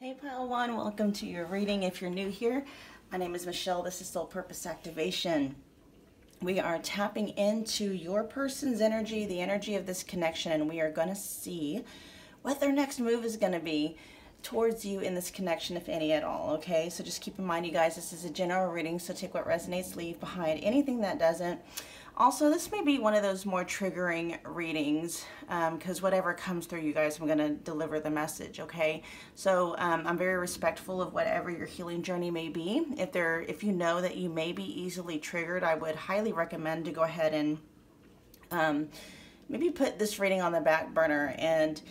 Hey Pile 1, welcome to your reading. If you're new here, my name is Michelle. This is Soul Purpose Activation. We are tapping into your person's energy, the energy of this connection, and we are going to see what their next move is going to be towards you in this connection, if any at all. Okay, so just keep in mind, you guys, this is a general reading, so take what resonates, leave behind anything that doesn't. Also, this may be one of those more triggering readings because whatever comes through, you guys, I'm going to deliver the message, okay? So I'm very respectful of whatever your healing journey may be. If you know that you may be easily triggered, I would highly recommend to go ahead and maybe put this reading on the back burner and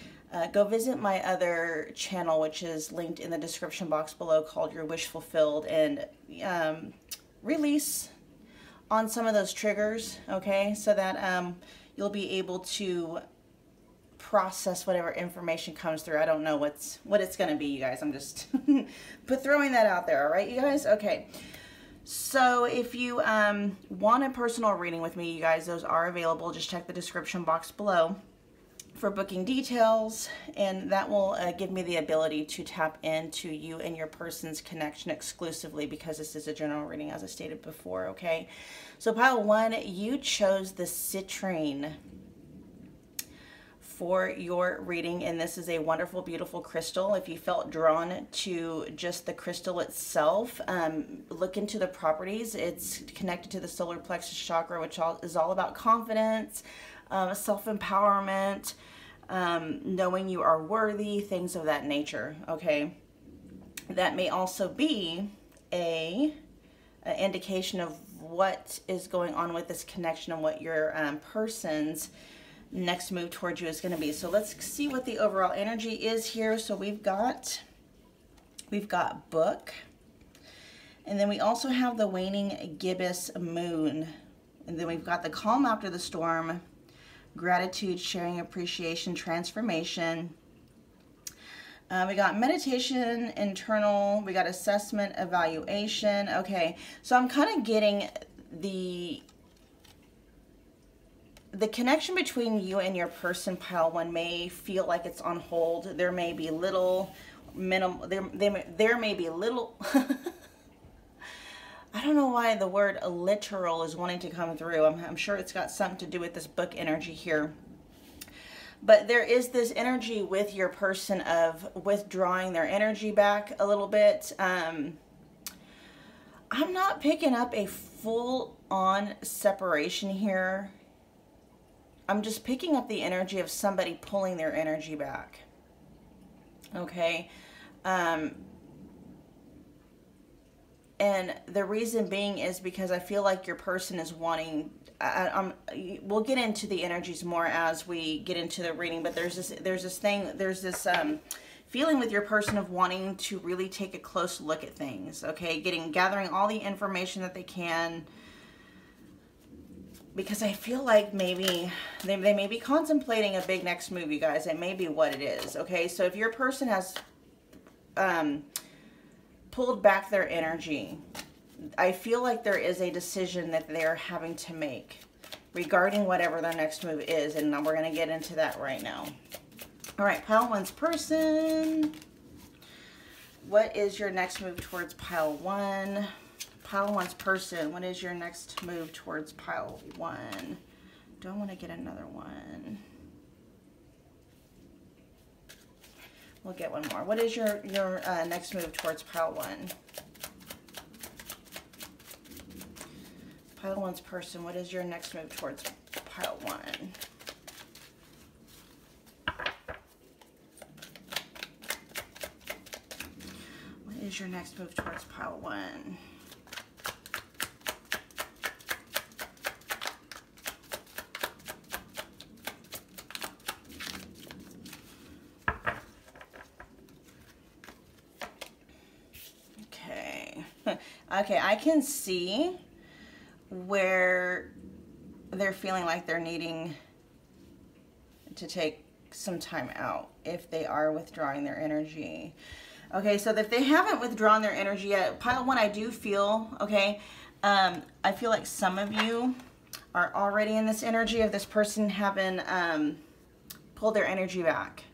go visit my other channel, which is linked in the description box below, called Your Wish Fulfilled, and release on some of those triggers, okay, so that you'll be able to process whatever information comes through. I don't know what it's going to be, you guys. I'm just throwing that out there, all right, you guys? Okay. So if you want a personal reading with me, you guys, those are available. Just check the description box below for booking details, and that will give me the ability to tap into you and your person's connection exclusively, because this is a general reading, as I stated before, okay? So Pile 1, you chose the Citrine for your reading, and this is a wonderful, beautiful crystal. If you felt drawn to just the crystal itself, look into the properties. It's connected to the solar plexus chakra, which is all about confidence, self-empowerment, knowing you are worthy, things of that nature, okay? That may also be an indication of what is going on with this connection and what your person's next move towards you is going to be. So let's see what the overall energy is here. So we've got book, and then we also have the waning gibbous moon, and then we've got the calm after the storm, gratitude, sharing, appreciation, transformation. We got meditation, internal, we got assessment, evaluation. Okay, so I'm kind of getting the connection between you and your person, Pile 1, may feel like it's on hold. There may be little minimal, there may be little I don't know why the word literal is wanting to come through. I'm sure it's got something to do with this book energy here. But there is this energy with your person of withdrawing their energy back a little bit. I'm not picking up a full-on separation here. I'm just picking up the energy of somebody pulling their energy back. Okay? And the reason being is because I feel like your person is wanting, we'll get into the energies more as we get into the reading, but there's this feeling with your person of wanting to really take a close look at things, okay? Gathering all the information that they can, because I feel like maybe they may be contemplating a big next move, you guys. It may be what it is, okay? So if your person has pulled back their energy, I feel like there is a decision that they're having to make regarding whatever their next move is, and we're going to get into that right now. All right, Pile 1's person, what is your next move towards Pile 1? Pile 1's person, what is your next move towards Pile 1? Don't want to get another one. We'll get one more. What is your next move towards Pile 1? Pile 1's person, what is your next move towards Pile 1? What is your next move towards Pile 1? Okay, I can see where they're feeling like they're needing to take some time out if they are withdrawing their energy. Okay, so if they haven't withdrawn their energy yet, Pile 1, I do feel, okay, I feel like some of you are already in this energy of this person having pulled their energy back.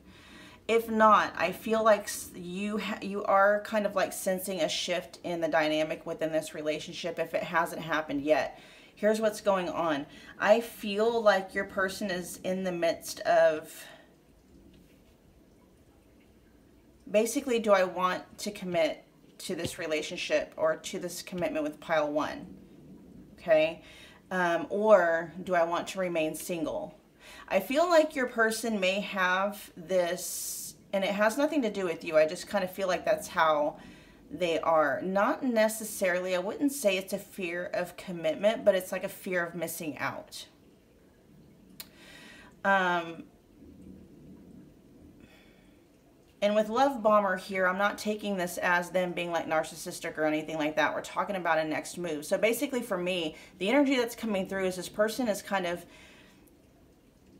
If not, I feel like you are kind of like sensing a shift in the dynamic within this relationship if it hasn't happened yet. Here's what's going on. I feel like your person is in the midst of, basically, do I want to commit to this relationship or to this commitment with pile 1? Okay. Or do I want to remain single? I feel like your person may have this, and it has nothing to do with you. I just kind of feel like that's how they are. Not necessarily, I wouldn't say it's a fear of commitment, but it's like a fear of missing out. And with Love Bomber here, I'm not taking this as them being like narcissistic or anything like that. We're talking about a next move. So basically for me, the energy that's coming through is this person is kind of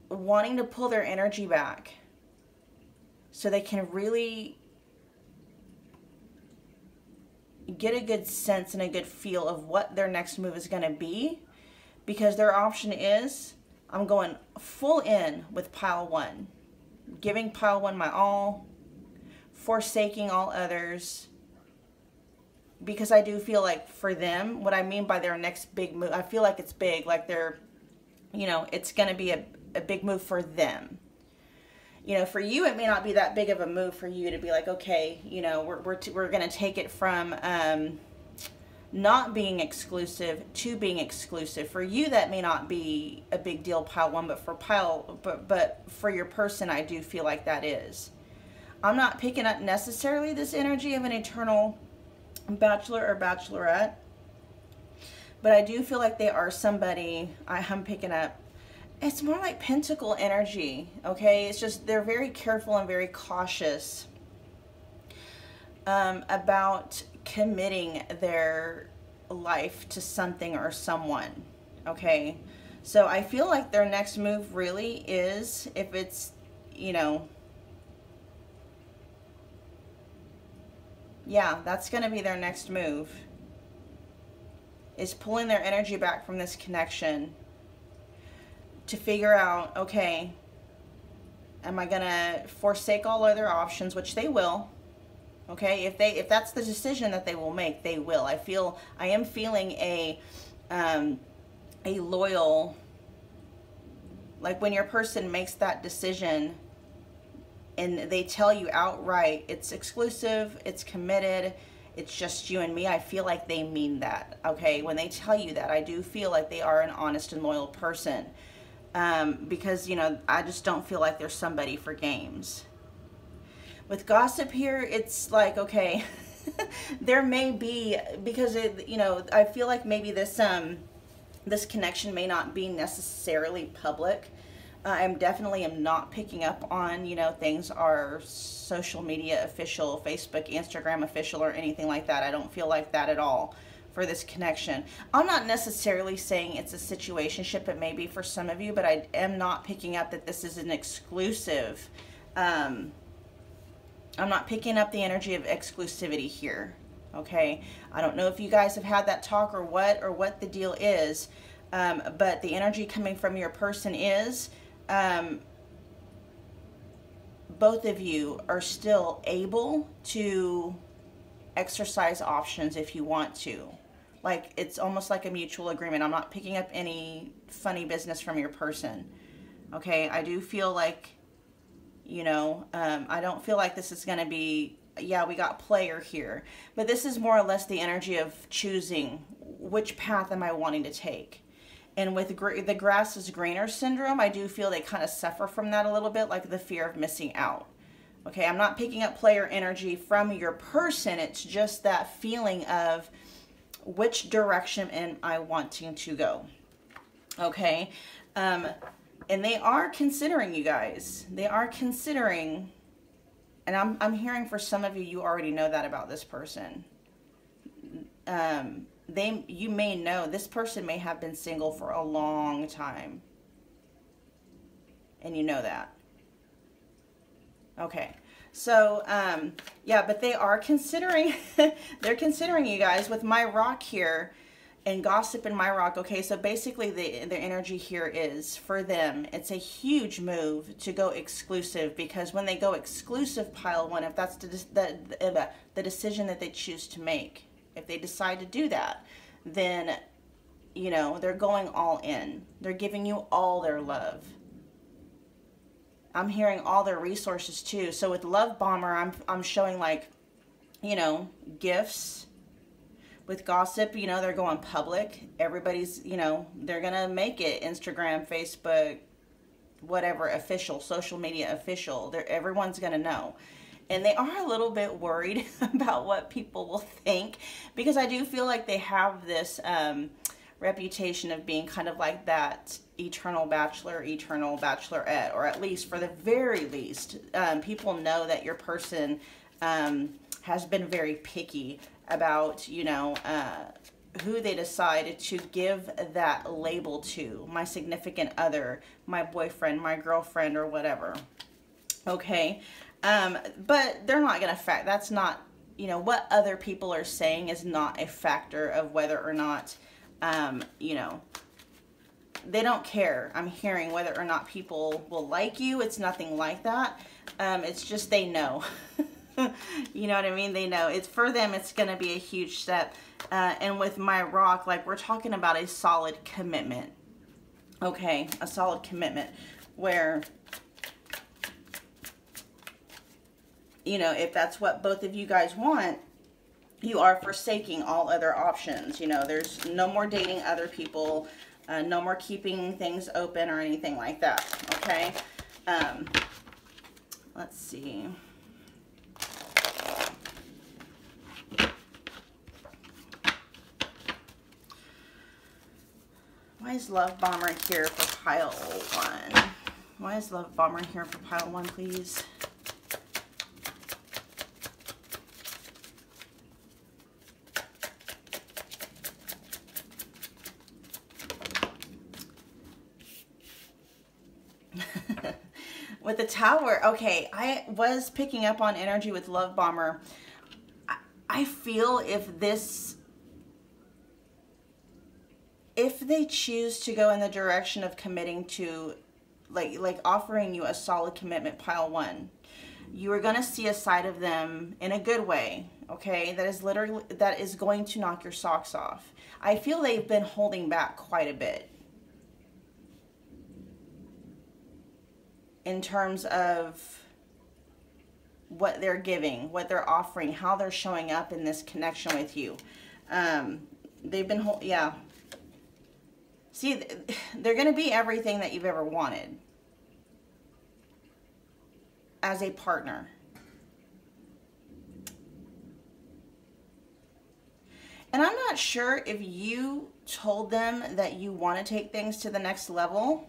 wanting to pull their energy back so they can really get a good sense and a good feel of what their next move is going to be, because their option is, I'm going full in with pile 1, giving pile 1 my all, forsaking all others, because I do feel like for them, what I mean by their next big move, I feel like it's big, like they're, you know, it's going to be a big move for them. You know, for you, it may not be that big of a move for you to be like, okay, you know, we're going to take it from not being exclusive to being exclusive. For you, that may not be a big deal, pile 1, but for your person, I do feel like that is. I'm not picking up necessarily this energy of an eternal bachelor or bachelorette, but I do feel like they are somebody. I'm picking up, it's more like pentacle energy, okay? It's just they're very careful and very cautious about committing their life to something or someone, okay? So I feel like their next move really is, if it's, you know, yeah, that's going to be their next move, is pulling their energy back from this connection to figure out, okay, am I going to forsake all other options, which they will, okay? If that's the decision that they will make, they will. I am feeling a loyal, like when your person makes that decision and they tell you outright, it's exclusive, it's committed, it's just you and me, I feel like they mean that, okay? When they tell you that, I do feel like they are an honest and loyal person. Because, you know, I just don't feel like there's somebody for games. With gossip here, it's like, okay, there may be, because, you know, I feel like maybe this connection may not be necessarily public. I definitely am not picking up on, you know, things are social media official, Facebook, Instagram official, or anything like that. I don't feel like that at all for this connection. I'm not necessarily saying it's a situationship. It may be for some of you, but I am not picking up that this is an exclusive. I'm not picking up the energy of exclusivity here. Okay, I don't know if you guys have had that talk or what the deal is, but the energy coming from your person is both of you are still able to exercise options if you want to. Like, it's almost like a mutual agreement. I'm not picking up any funny business from your person. Okay, I do feel like, you know, I don't feel like this is going to be, yeah, we got player here. But this is more or less the energy of choosing which path am I wanting to take. And with the grass is greener syndrome, I do feel they kind of suffer from that a little bit, like the fear of missing out. Okay, I'm not picking up player energy from your person. It's just that feeling of which direction am I wanting to go. Okay, and they are considering, you guys. They are considering, and I'm hearing for some of you, you already know that about this person. You may know this person may have been single for a long time, and you know that. Okay, so yeah, but they are considering they're considering you guys. With my rock here, And gossip in my rock, okay, so basically the energy here is, for them, it's a huge move to go exclusive, because when they go exclusive, pile one, if that's the decision that they choose to make, if they decide to do that, then, you know, they're going all in. They're giving you all their love. I'm hearing all their resources too. So with Love Bomber, I'm showing, like, you know, gifts. With gossip, you know, they're going public. Everybody's, you know, they're going to make it Instagram, Facebook, whatever, official, social media official. Everyone's going to know. And they are a little bit worried about what people will think, because I do feel like they have this reputation of being kind of like that eternal bachelor, eternal bachelorette, or at least, for the very least, people know that your person has been very picky about, you know, who they decide to give that label to. My significant other, my boyfriend, my girlfriend, or whatever. Okay. But they're not going to that's not, you know, what other people are saying is not a factor of whether or not, you know, they don't care. I'm hearing whether or not people will like you. It's nothing like that. It's just they know. You know what I mean? They know. It's for them, it's going to be a huge step. And with my rock, like, we're talking about a solid commitment. Okay, a solid commitment where, you know, if that's what both of you guys want, you are forsaking all other options. You know, there's no more dating other people, no more keeping things open or anything like that. Okay. Let's see. Why is Love Bomber here for pile one? Why is Love Bomber here for pile one, please? With the Tower, okay, I was picking up on energy with Love Bomber. I feel if they choose to go in the direction of committing to, like offering you a solid commitment, pile one, you are going to see a side of them in a good way, okay, that is going to knock your socks off. I feel they've been holding back quite a bit in terms of what they're giving, what they're offering, how they're showing up in this connection with you. They've been, yeah. See, they're going to be everything that you've ever wanted as a partner. And I'm not sure if you told them that you want to take things to the next level.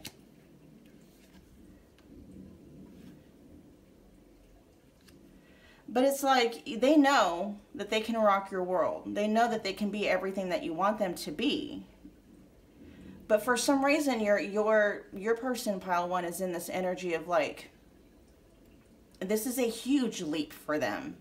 But it's like, they know that they can rock your world. They know that they can be everything that you want them to be. But for some reason, your person, pile one, is in this energy of, like, this is a huge leap for them.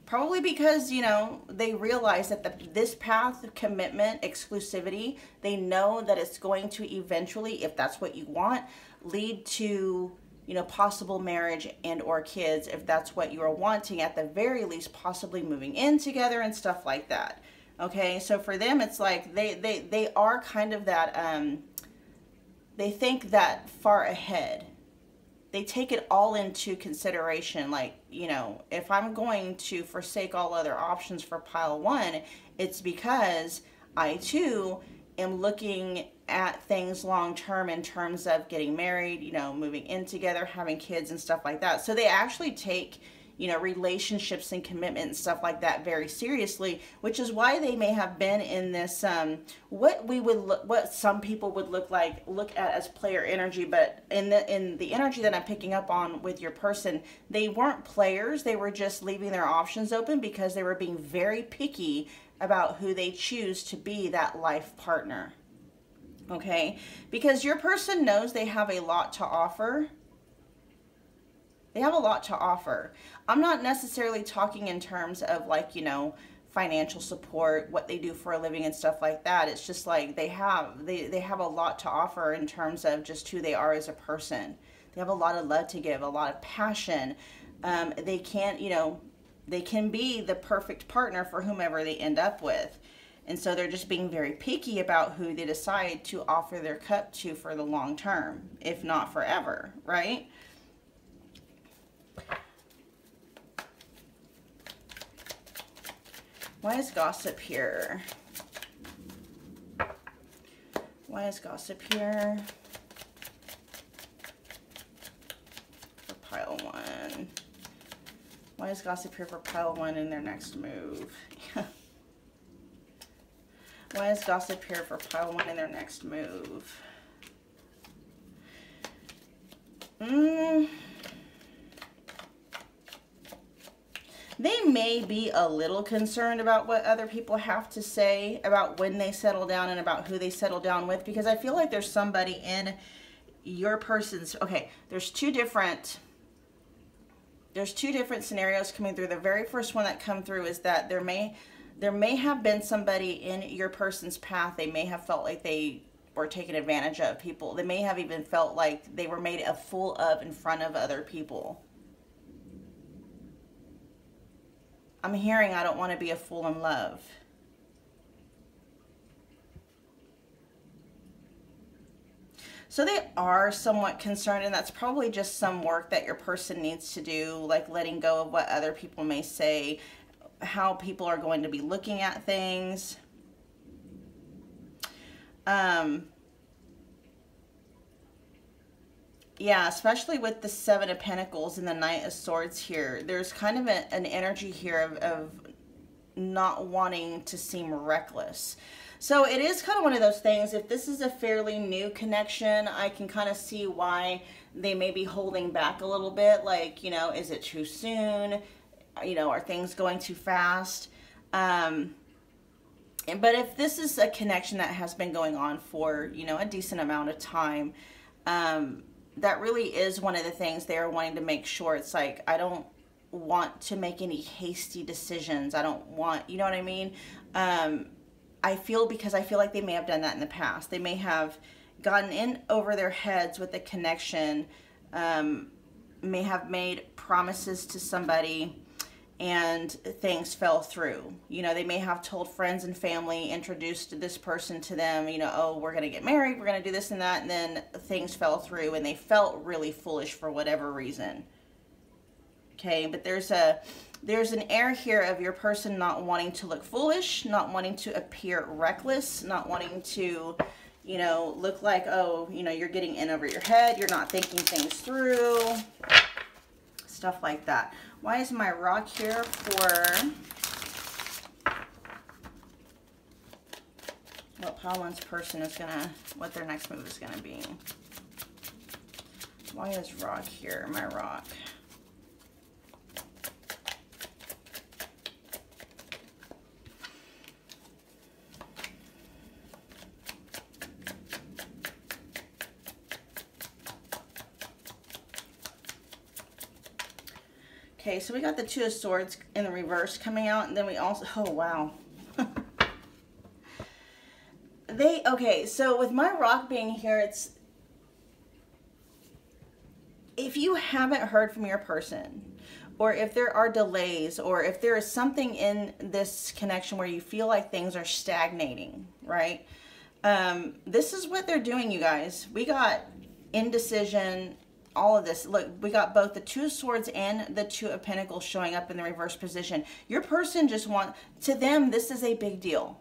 Probably because, you know, they realize that this path of commitment, exclusivity, they know that it's going to eventually, if that's what you want, lead to, you know, possible marriage and or kids, if that's what you are wanting, at the very least, possibly moving in together and stuff like that. Okay, so for them, it's like they are kind of that, they think that far ahead. They take it all into consideration. Like, you know, if I'm going to forsake all other options for pile one, it's because I too am looking at things long term in terms of getting married, you know, moving in together, having kids and stuff like that. So they actually take, you know, relationships and commitment and stuff like that very seriously, which is why they may have been in this, what some people would look at as player energy. But in the energy that I'm picking up on with your person, they weren't players. They were just leaving their options open because they were being very picky about who they choose to be that life partner. Okay, because your person knows they have a lot to offer. They have a lot to offer. I'm not necessarily talking in terms of, like, you know, financial support, what they do for a living and stuff like that. It's just like they have a lot to offer in terms of just who they are as a person. They have a lot of love to give, a lot of passion. They can't, you know, they can be the perfect partner for whomever they end up with. And so they're just being very picky about who they decide to offer their cup to for the long term, if not forever, right? Why is gossip here? Why is gossip here? For pile one. Why is gossip here for pile one in their next move? Why is gossip here for pile one in their next move? They may be a little concerned about what other people have to say about when they settle down and about who they settle down with, because I feel like there's somebody in your person's, okay, there's two different scenarios coming through. The very first one that come through is that there may have been somebody in your person's path. They may have felt like they were taken advantage of. People, they may have even felt like they were made a fool of in front of other people. I'm hearing, I don't want to be a fool in love. So they are somewhat concerned, and that's probably just some work that your person needs to do, like letting go of what other people may say, how people are going to be looking at things. Yeah, especially with the Seven of Pentacles and the Knight of Swords here. There's kind of an energy here of not wanting to seem reckless. So it is kind of one of those things. If this is a fairly new connection, I can kind of see why they may be holding back a little bit. Like, you know, is it too soon? You know, are things going too fast? But if this is a connection that has been going on for, you know, a decent amount of time, that really is one of the things they are wanting to make sure. It's like, I don't want to make any hasty decisions. I don't want, you know what I mean? Because I feel like they may have done that in the past. They may have gotten in over their heads with the connection, may have made promises to somebody and things fell through. You know, they may have told friends and family, introduced this person to them, you know, oh, we're going to get married, we're going to do this and that, and then things fell through and they felt really foolish for whatever reason. Okay, but there's an air here of your person not wanting to look foolish, not wanting to appear reckless, not wanting to, you know, look like, oh, you know, you're getting in over your head, you're not thinking things through, stuff like that. Why is my rock here for what pile one's person is gonna, what their next move is gonna be? Why is rock here, my rock? Okay, so we got the Two of Swords in the reverse coming out, and then we also, oh wow. Okay, so with my rock being here, it's, if you haven't heard from your person, or if there are delays, or if there is something in this connection where you feel like things are stagnating, right? This is what they're doing, you guys. We got indecision, all of this. Look, we got both the Two of Swords and the Two of Pentacles showing up in the reverse position. Your person just to them, this is a big deal.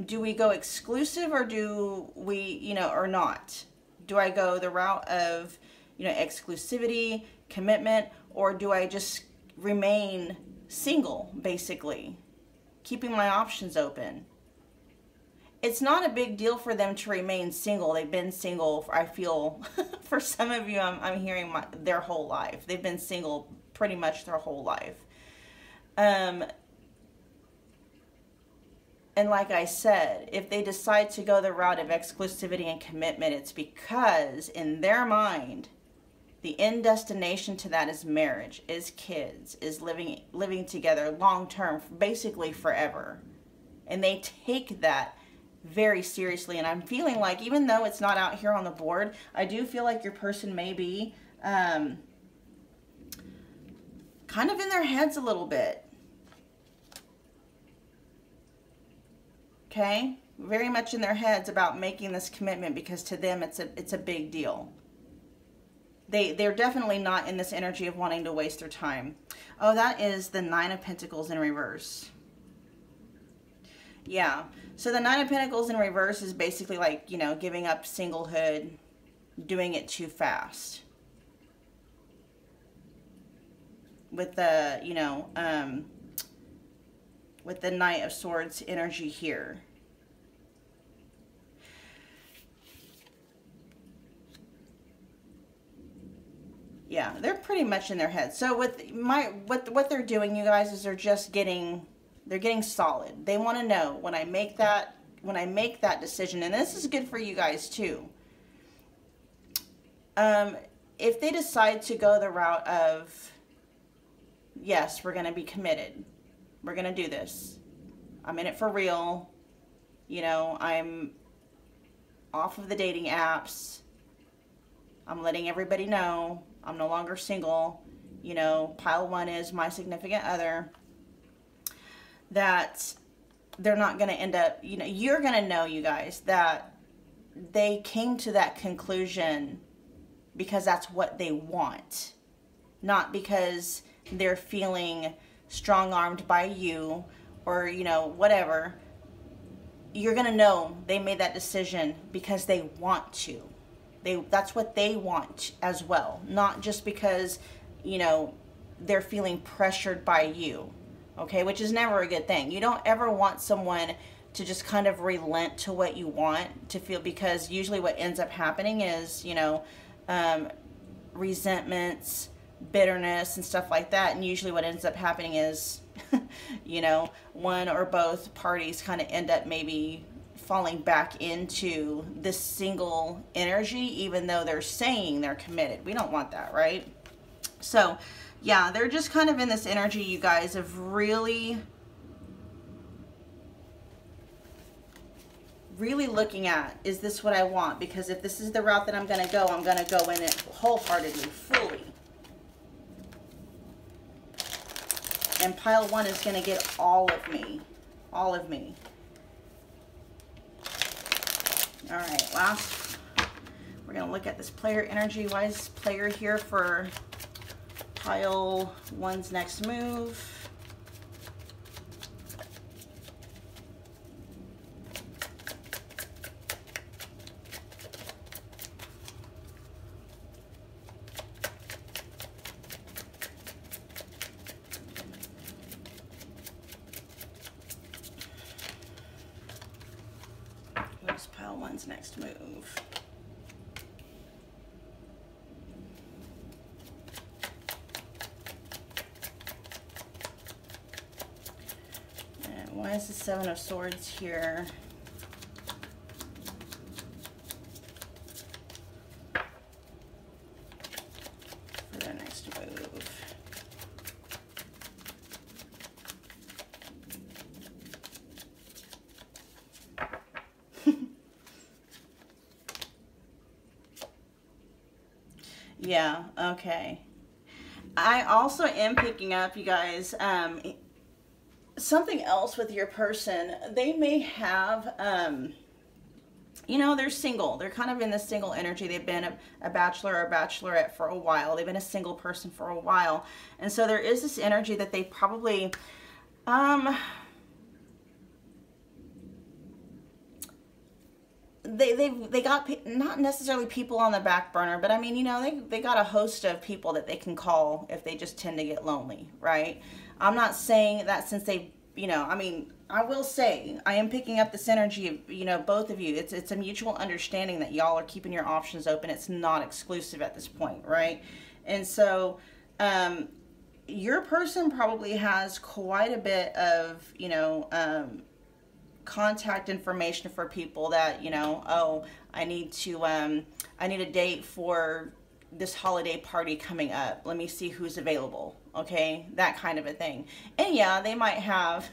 Do we go exclusive, or do we, you know, or not? Do I go the route of, you know, exclusivity, commitment, or do I just remain single, basically, keeping my options open? It's not a big deal for them to remain single. They've been single, I feel, for some of you, I'm hearing their whole life. They've been single pretty much their whole life. And like I said, if they decide to go the route of exclusivity and commitment, it's because in their mind, The end destination to that is marriage, is kids, is living together long term, basically forever. And they take that very seriously. And I'm feeling like, even though it's not out here on the board, I do feel like your person may be kind of in their heads a little bit. Okay? Very much in their heads about making this commitment, because to them it's a big deal. They're definitely not in this energy of wanting to waste their time. Oh, that is the Nine of Pentacles in reverse. Yeah. So the Nine of Pentacles in reverse is basically like, you know, giving up singlehood, doing it too fast. With the, you know, with the Knight of Swords energy here. Yeah, they're pretty much in their head. So with what they're doing, you guys, is they're getting solid. They want to know when I make that decision, and this is good for you guys too. If they decide to go the route of, yes, we're going to be committed. We're going to do this. I'm in it for real. You know, I'm off of the dating apps. I'm letting everybody know I'm no longer single. You know, pile one is my significant other. That they're not going to end up, you know, you're going to know, you guys, that they came to that conclusion because that's what they want. Not because they're feeling strong-armed by you or, you know, whatever. You're going to know they made that decision because they want to. That's what they want as well. Not just because, you know, they're feeling pressured by you. Okay, which is never a good thing. You don't ever want someone to just kind of relent to what you want to feel, because usually what ends up happening is, you know, resentments, bitterness, and stuff like that. And usually what ends up happening is, you know, one or both parties kind of end up maybe falling back into this single energy, even though they're saying they're committed. We don't want that, right? So, yeah, they're just kind of in this energy, you guys, of really looking at, is this what I want? Because if this is the route that I'm going to go in it wholeheartedly, fully. And pile one is going to get all of me. All of me. All right, last, we're going to look at this player energy. Why is player here for pile one's next move? What's pile one's next move? Why is the Seven of Swords here? For their next move. Yeah, okay. I also am picking up, you guys, something else with your person. They may have, you know, they're single. They're kind of in this single energy. They've been a bachelor or bachelorette for a while. They've been a single person for a while. And so there is this energy that they probably, they got not necessarily people on the back burner, but I mean, you know, they got a host of people that they can call if they just tend to get lonely, right? I'm not saying that since they, you know, I mean, I will say I am picking up this energy of, you know, both of you. It's a mutual understanding that y'all are keeping your options open. It's not exclusive at this point, right? And so your person probably has quite a bit of, you know, contact information for people that, you know, oh, I need a date for this holiday party coming up. Let me see who's available. Okay, that kind of a thing. And yeah, they might have,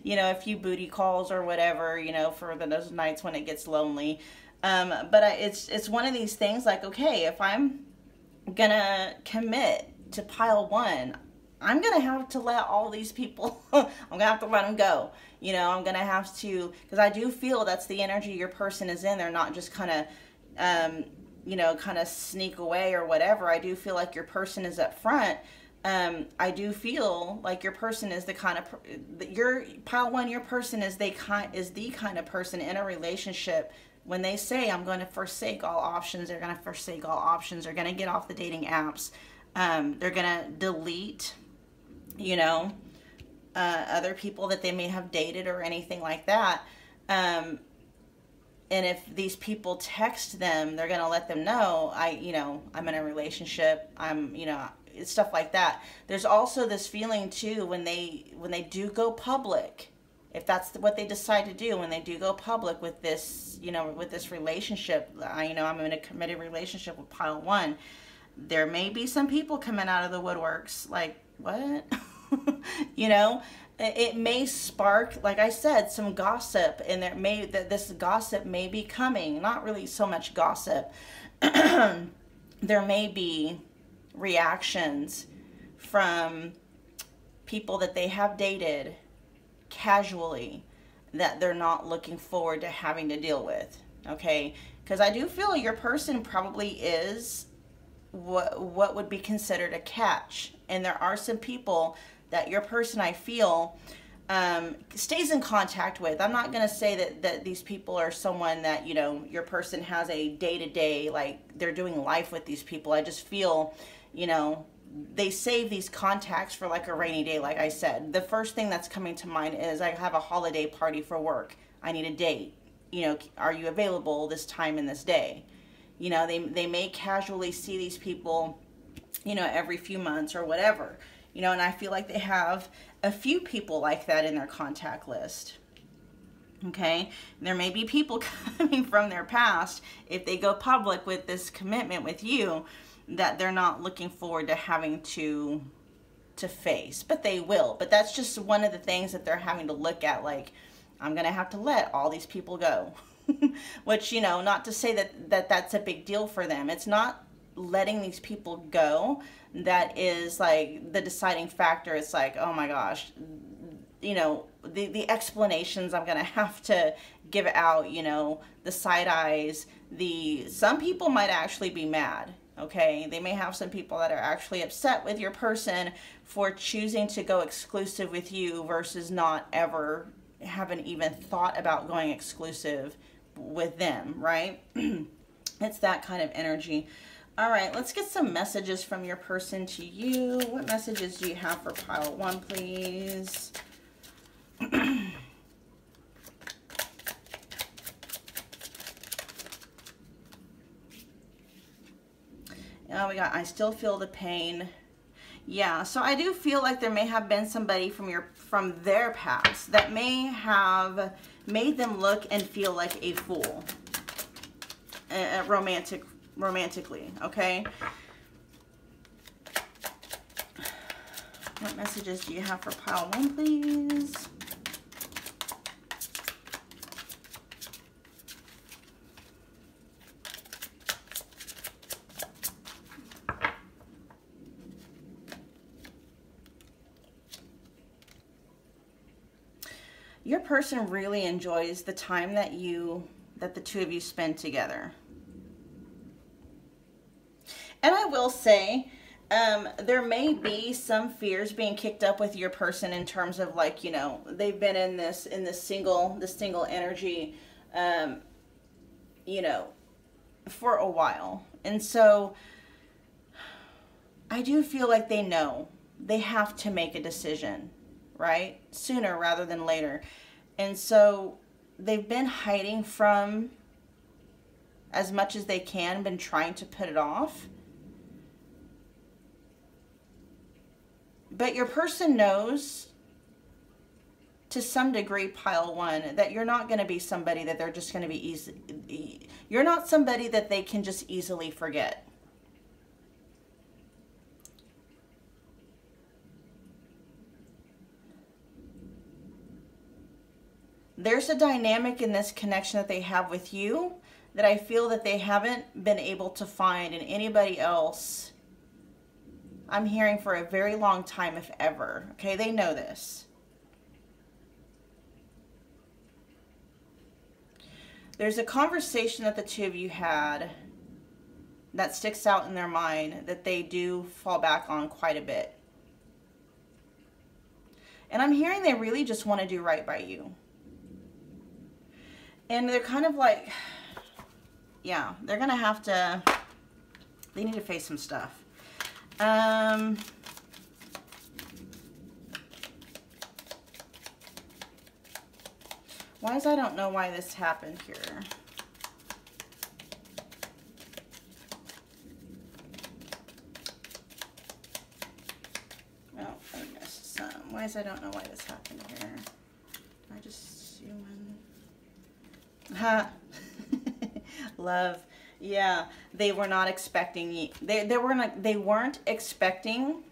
you know, a few booty calls or whatever, you know, for those nights when it gets lonely. But it's one of these things like, okay, if I'm gonna commit to pile one, I'm gonna have to let all these people, I'm gonna have to let them go. You know, I'm gonna have to, because I do feel that's the energy your person is in. They're not just kind of, you know, kind of sneak away or whatever. I do feel like your person is up front. I do feel like your person is the kind of, your pile one, your person is the kind of person in a relationship. When they say, I'm going to forsake all options, they're going to forsake all options. They're going to get off the dating apps. They're going to delete, you know, other people that they may have dated or anything like that. And if these people text them, they're going to let them know, you know, I'm in a relationship. You know, it's stuff like that. There's also this feeling too, when they do go public, if that's what they decide to do, when they do go public with this, you know, with this relationship, you know, I'm in a committed relationship with pile one, there may be some people coming out of the woodworks like, what? You know, it may spark, like I said, some gossip, and this gossip may be coming, not really so much gossip. There may be reactions from people that they have dated casually that they're not looking forward to having to deal with. Okay, because I do feel your person probably is what would be considered a catch, and there are some people that your person, I feel, stays in contact with. I'm not going to say that these people are someone that, you know, your person has a day-to-day, like they're doing life with these people. I just feel, you know, they save these contacts for like a rainy day. Like I said, the first thing that's coming to mind is, I have a holiday party for work. I need a date. You know, are you available this time and this day? You know, they may casually see these people, you know, every few months or whatever. You know, and I feel like they have a few people like that in their contact list. Okay, there may be people coming from their past, if they go public with this commitment with you, that they're not looking forward to having to face, but they will. But that's just one of the things that they're having to look at, like, I'm gonna have to let all these people go. Which, you know, not to say that's a big deal for them. It's not letting these people go that is like the deciding factor. It's like, oh my gosh, you know, the explanations I'm gonna have to give out, you know, the side eyes, some people might actually be mad. Okay, they may have some people that are actually upset with your person for choosing to go exclusive with you versus not ever having even thought about going exclusive with them, right? It's that kind of energy. All right, let's get some messages from your person to you. What messages do you have for pile one, please? Oh, we got, I still feel the pain. Yeah, so I do feel like there may have been somebody from their past that may have made them look and feel like a fool, romantically, okay? What messages do you have for pile one, please? Your person really enjoys the time that the two of you spend together. And I will say, there may be some fears being kicked up with your person in terms of, like, you know, they've been in this single energy, you know, for a while. And so I do feel like they know they have to make a decision, right? Sooner rather than later. And so they've been hiding from as much as they can, been trying to put it off. But your person knows to some degree, pile one, that you're not going to be somebody that they're just going to be easy. You're not somebody that they can just easily forget. There's a dynamic in this connection that they have with you that I feel that they haven't been able to find in anybody else. I'm hearing for a very long time, if ever. Okay, they know this. There's a conversation that the two of you had that sticks out in their mind that they do fall back on quite a bit. And I'm hearing they really just want to do right by you. And they're kind of like, yeah, they're going to have to, they need to face some stuff. Why is I don't know why this happened here. Oh, goodness. Why is I don't know why this happened here. I just see one. Ha. Love. Yeah, they were not expecting you. They weren't expecting,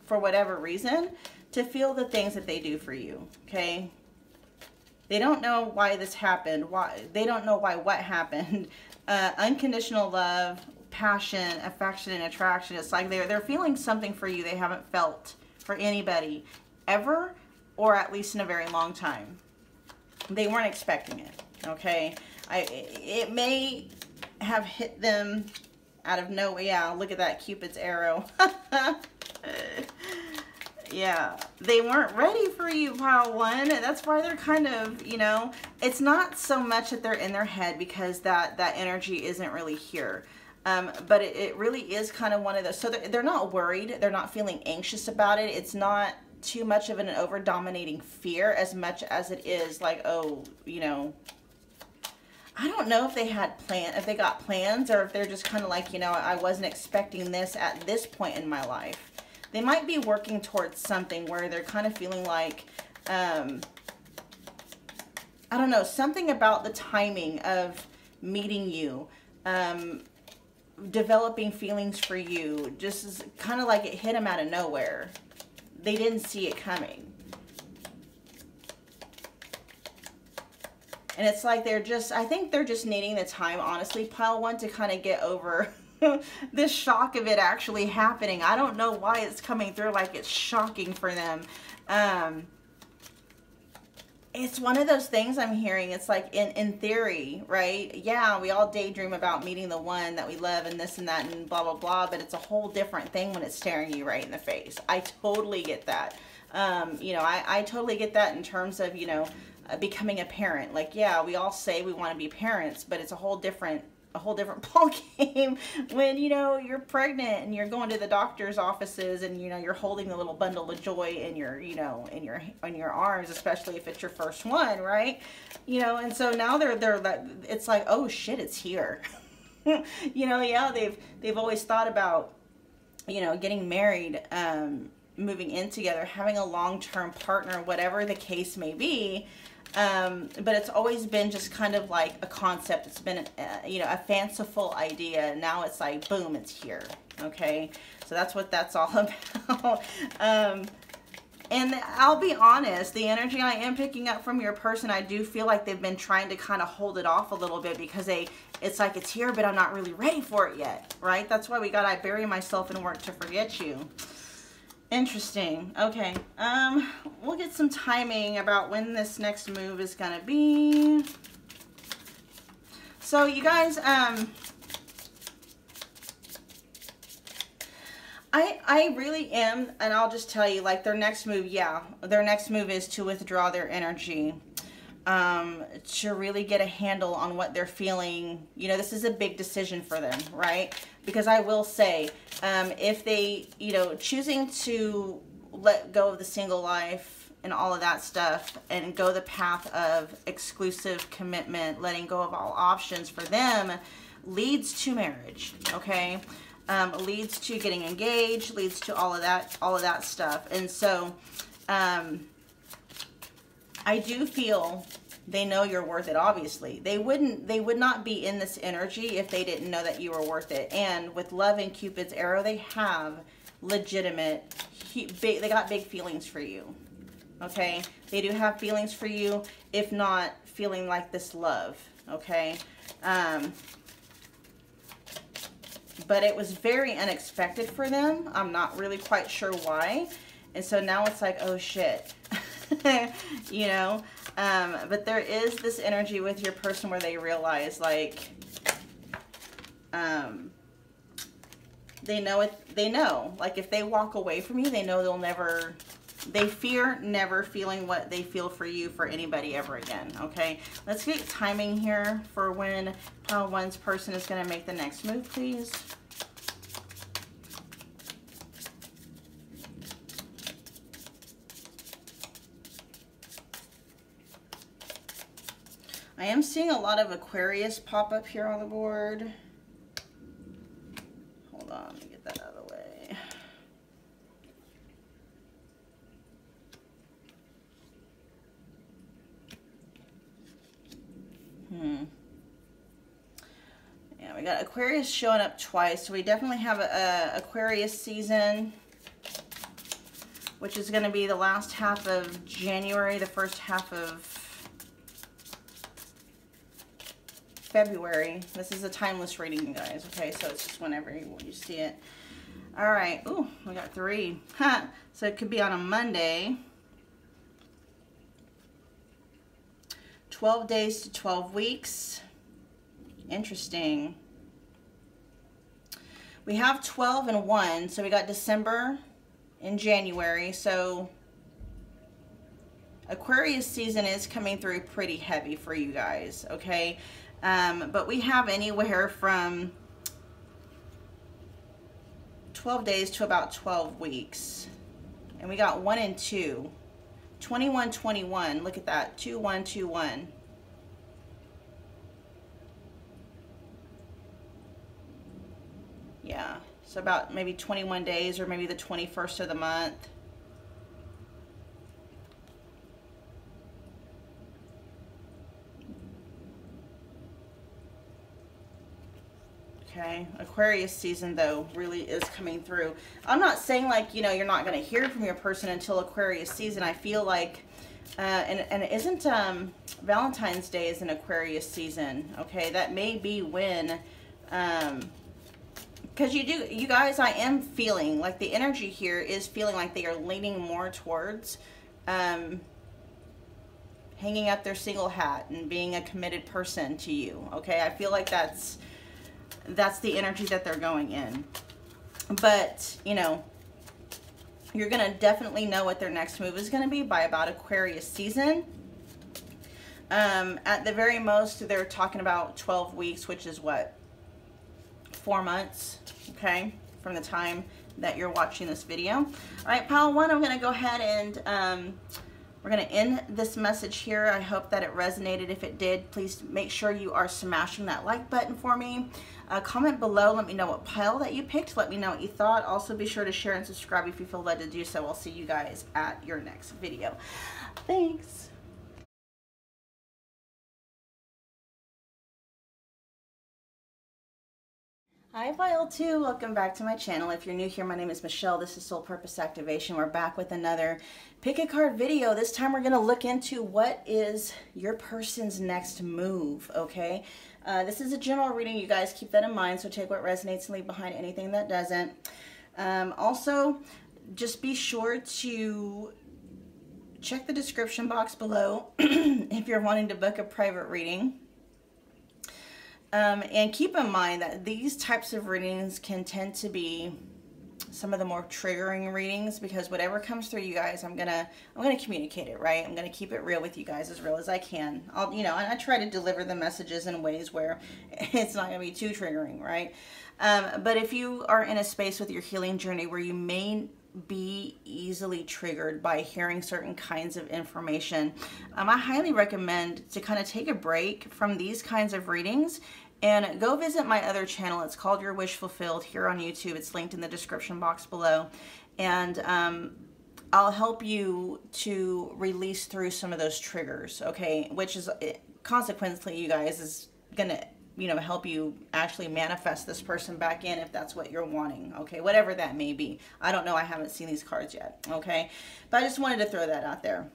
for whatever reason, to feel the things that they do for you. Okay. They don't know why this happened. Why they don't know why what happened. Unconditional love, passion, affection, and attraction. It's like they're feeling something for you they haven't felt for anybody ever, or at least in a very long time. They weren't expecting it. Okay. It may have hit them out of nowhere. Yeah, look at that Cupid's arrow. Yeah, they weren't ready for you, pile one. That's why they're kind of, you know, it's not so much that they're in their head because that energy isn't really here. But it really is kind of one of those. So they're not worried. They're not feeling anxious about it. It's not too much of an over-dominating fear as much as it is like, oh, you know, I don't know if they had if they got plans, or if they're just kind of like, you know, I wasn't expecting this at this point in my life. They might be working towards something where they're kind of feeling like, I don't know, something about the timing of meeting you, developing feelings for you, just is kind of like it hit them out of nowhere. They didn't see it coming. And it's like they're just, I think they're just needing the time, honestly, pile one, to kind of get over this shock of it actually happening. I don't know why it's coming through like it's shocking for them. It's one of those things I'm hearing. It's like in theory, right? Yeah, we all daydream about meeting the one that we love and this and that and blah, blah, blah. But it's a whole different thing when it's staring you right in the face. I totally get that. You know, I totally get that in terms of, you know, becoming a parent. Like, yeah, we all say we want to be parents, but it's a whole different ball game when, you know, you're pregnant and you're going to the doctor's offices and, you know, you're holding the little bundle of joy in your, you know, in your arms, especially if it's your first one, right? You know, and so now they're like, it's like, oh shit, it's here. You know, yeah, they've always thought about, you know, getting married, moving in together, having a long-term partner, whatever the case may be. But it's always been just kind of like a concept. It's been, you know, a fanciful idea. Now it's like, boom, it's here. Okay. So that's what that's all about. And I'll be honest, the energy I am picking up from your person, I do feel like they've been trying to kind of hold it off a little bit because it's like it's here, but I'm not really ready for it yet. Right. That's why I bury myself in work to forget you. Interesting. Okay. We'll get some timing about when this next move is going to be. So you guys, I really am, and I'll just tell you, like, their next move, yeah, their next move is to withdraw their energy, to really get a handle on what they're feeling. You know, this is a big decision for them, right? Because I will say, if they, you know, choosing to let go of the single life and all of that stuff and go the path of exclusive commitment, letting go of all options for them, leads to marriage, okay? Leads to getting engaged, leads to all of that stuff. And so, I do feel they know you're worth it, obviously. They would not be in this energy if they didn't know that you were worth it. And with love and Cupid's arrow, they have legitimate, they got big feelings for you. okay? They do have feelings for you, if not feeling like this love, okay? But it was very unexpected for them. I'm not really quite sure why. And so now it's like, oh shit, you know? But there is this energy with your person where they realize, like, they know it, they know, like, if they walk away from you, they know they'll never, they fear never feeling what they feel for you for anybody ever again, okay? Let's get timing here for when pile one's person is going to make the next move, please. I am seeing a lot of Aquarius pop up here on the board. Hold on, let me get that out of the way. Yeah, we got Aquarius showing up twice. So we definitely have a Aquarius season, which is going to be the last half of January, the first half of February. This is a timeless reading, you guys, okay? So it's just whenever you see it. All right. Ooh, we got 3. So it could be on a Monday. 12 days to 12 weeks. Interesting. We have 12 and 1. So we got December and January. So Aquarius season is coming through pretty heavy for you guys, okay? But we have anywhere from 12 days to about 12 weeks. And we got 1 and 2. 21, 21. Look at that. 2, 1, 2, 1. Yeah. So about maybe 21 days or maybe the 21st of the month. Okay, Aquarius season, though, really is coming through. I'm not saying, like, you know, you're not going to hear from your person until Aquarius season. I feel like, and isn't Valentine's Day is an Aquarius season, okay? That may be when, because you guys, I am feeling, like, the energy here is feeling like they are leaning more towards hanging up their single hat and being a committed person to you, okay? I feel like that's the energy that they're going in. But, you know, you're going to definitely know what their next move is going to be by about Aquarius season. At the very most, they're talking about 12 weeks, which is what? 4 months, okay, from the time that you're watching this video. All right, pile 1, I'm going to go ahead and we're going to end this message here. I hope that it resonated. If it did, please make sure you are smashing that like button for me. Comment below. Let me know what pile that you picked. Let me know what you thought. Also, be sure to share and subscribe if you feel led to do so. I'll see you guys at your next video. Thanks. Hi Pile 2, welcome back to my channel. If you're new here, my name is Michelle. This is Soul Purpose Activation. We're back with another pick a card video. This time we're going to look into what is your person's next move, okay? This is a general reading, you guys. Keep that in mind, so take what resonates and leave behind anything that doesn't. Also, just be sure to check the description box below if you're wanting to book a private reading. And keep in mind that these types of readings can tend to be some of the more triggering readings, because whatever comes through, you guys, I'm gonna communicate it, right? I'm gonna keep it real with you guys, as real as I can. You know, and I try to deliver the messages in ways where it's not gonna be too triggering, right? But if you are in a space with your healing journey where you may be easily triggered by hearing certain kinds of information, I highly recommend to kind of take a break from these kinds of readings and go visit my other channel. It's called Your Wish Fulfilled here on YouTube. It's linked in the description box below. And I'll help you to release through some of those triggers, okay? Which is, consequently, you guys, is gonna you know, help you actually manifest this person back in if that's what you're wanting, okay? Whatever that may be. I don't know. I haven't seen these cards yet, okay? But I just wanted to throw that out there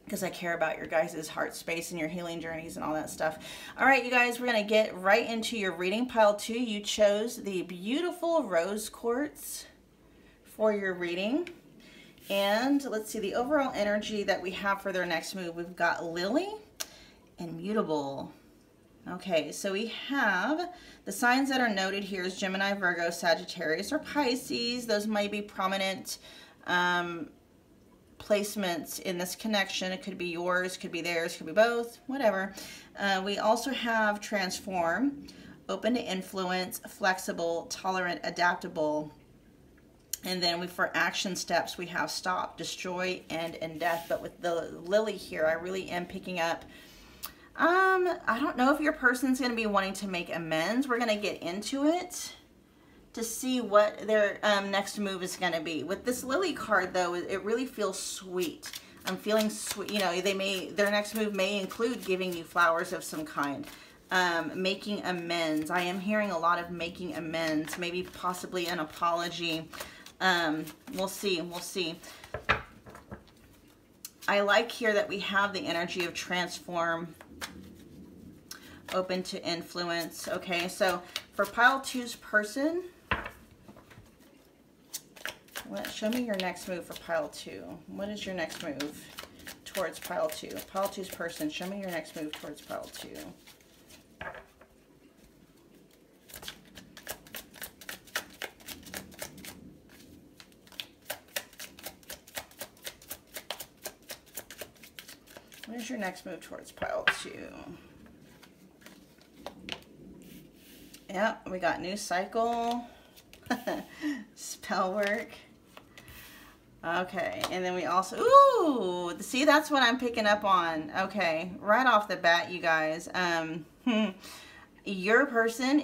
because I care about your guys' heart space and your healing journeys and all that stuff. All right, you guys, we're going to get right into your reading. Pile 2, you chose the beautiful rose quartz for your reading. And let's see the overall energy that we have for their next move. We've got Lily and Mutable. Okay, so we have the signs that are noted here is Gemini, Virgo, Sagittarius, or Pisces. Those might be prominent placements in this connection. It could be yours, could be theirs, could be both, whatever. We also have Transform, Open to Influence, Flexible, Tolerant, Adaptable. And then for action steps, we have Stop, Destroy, End, and Death. But with the Lily here, I really am picking up I don't know if your person's going to be wanting to make amends. We're going to get into it to see what their next move is going to be. With this Lily card, though, it really feels sweet. I'm feeling sweet. You know, their next move may include giving you flowers of some kind. Making amends. I am hearing a lot of making amends. Maybe possibly an apology. We'll see. We'll see. I like here that we have the energy of Transform, Open to Influence. Okay, so for pile 2's person, show me your next move for pile 2. What is your next move towards pile 2? Pile 2's person, show me your next move towards pile 2. What is your next move towards pile 2? Yep, we got new cycle, spell work. Okay, and then we also, ooh, see, that's what I'm picking up on. Okay, right off the bat, you guys. Your person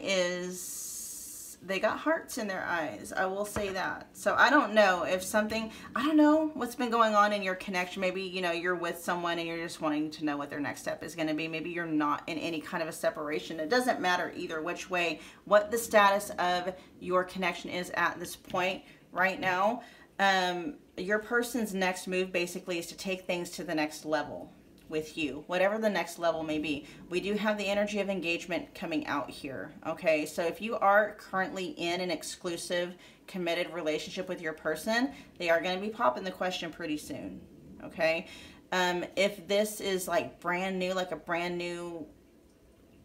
they got hearts in their eyes. I will say that. So I don't know if something, I don't know what's been going on in your connection. Maybe, you know, you're with someone and you're just wanting to know what their next step is going to be. Maybe you're not in any kind of a separation. It doesn't matter either which way, what the status of your connection is at this point right now. Your person's next move basically is to take things to the next level with you, whatever the next level may be. We do have the energy of engagement coming out here. Okay, so if you are currently in an exclusive committed relationship with your person, they are going to be popping the question pretty soon. Okay, if this is like brand new, like a brand new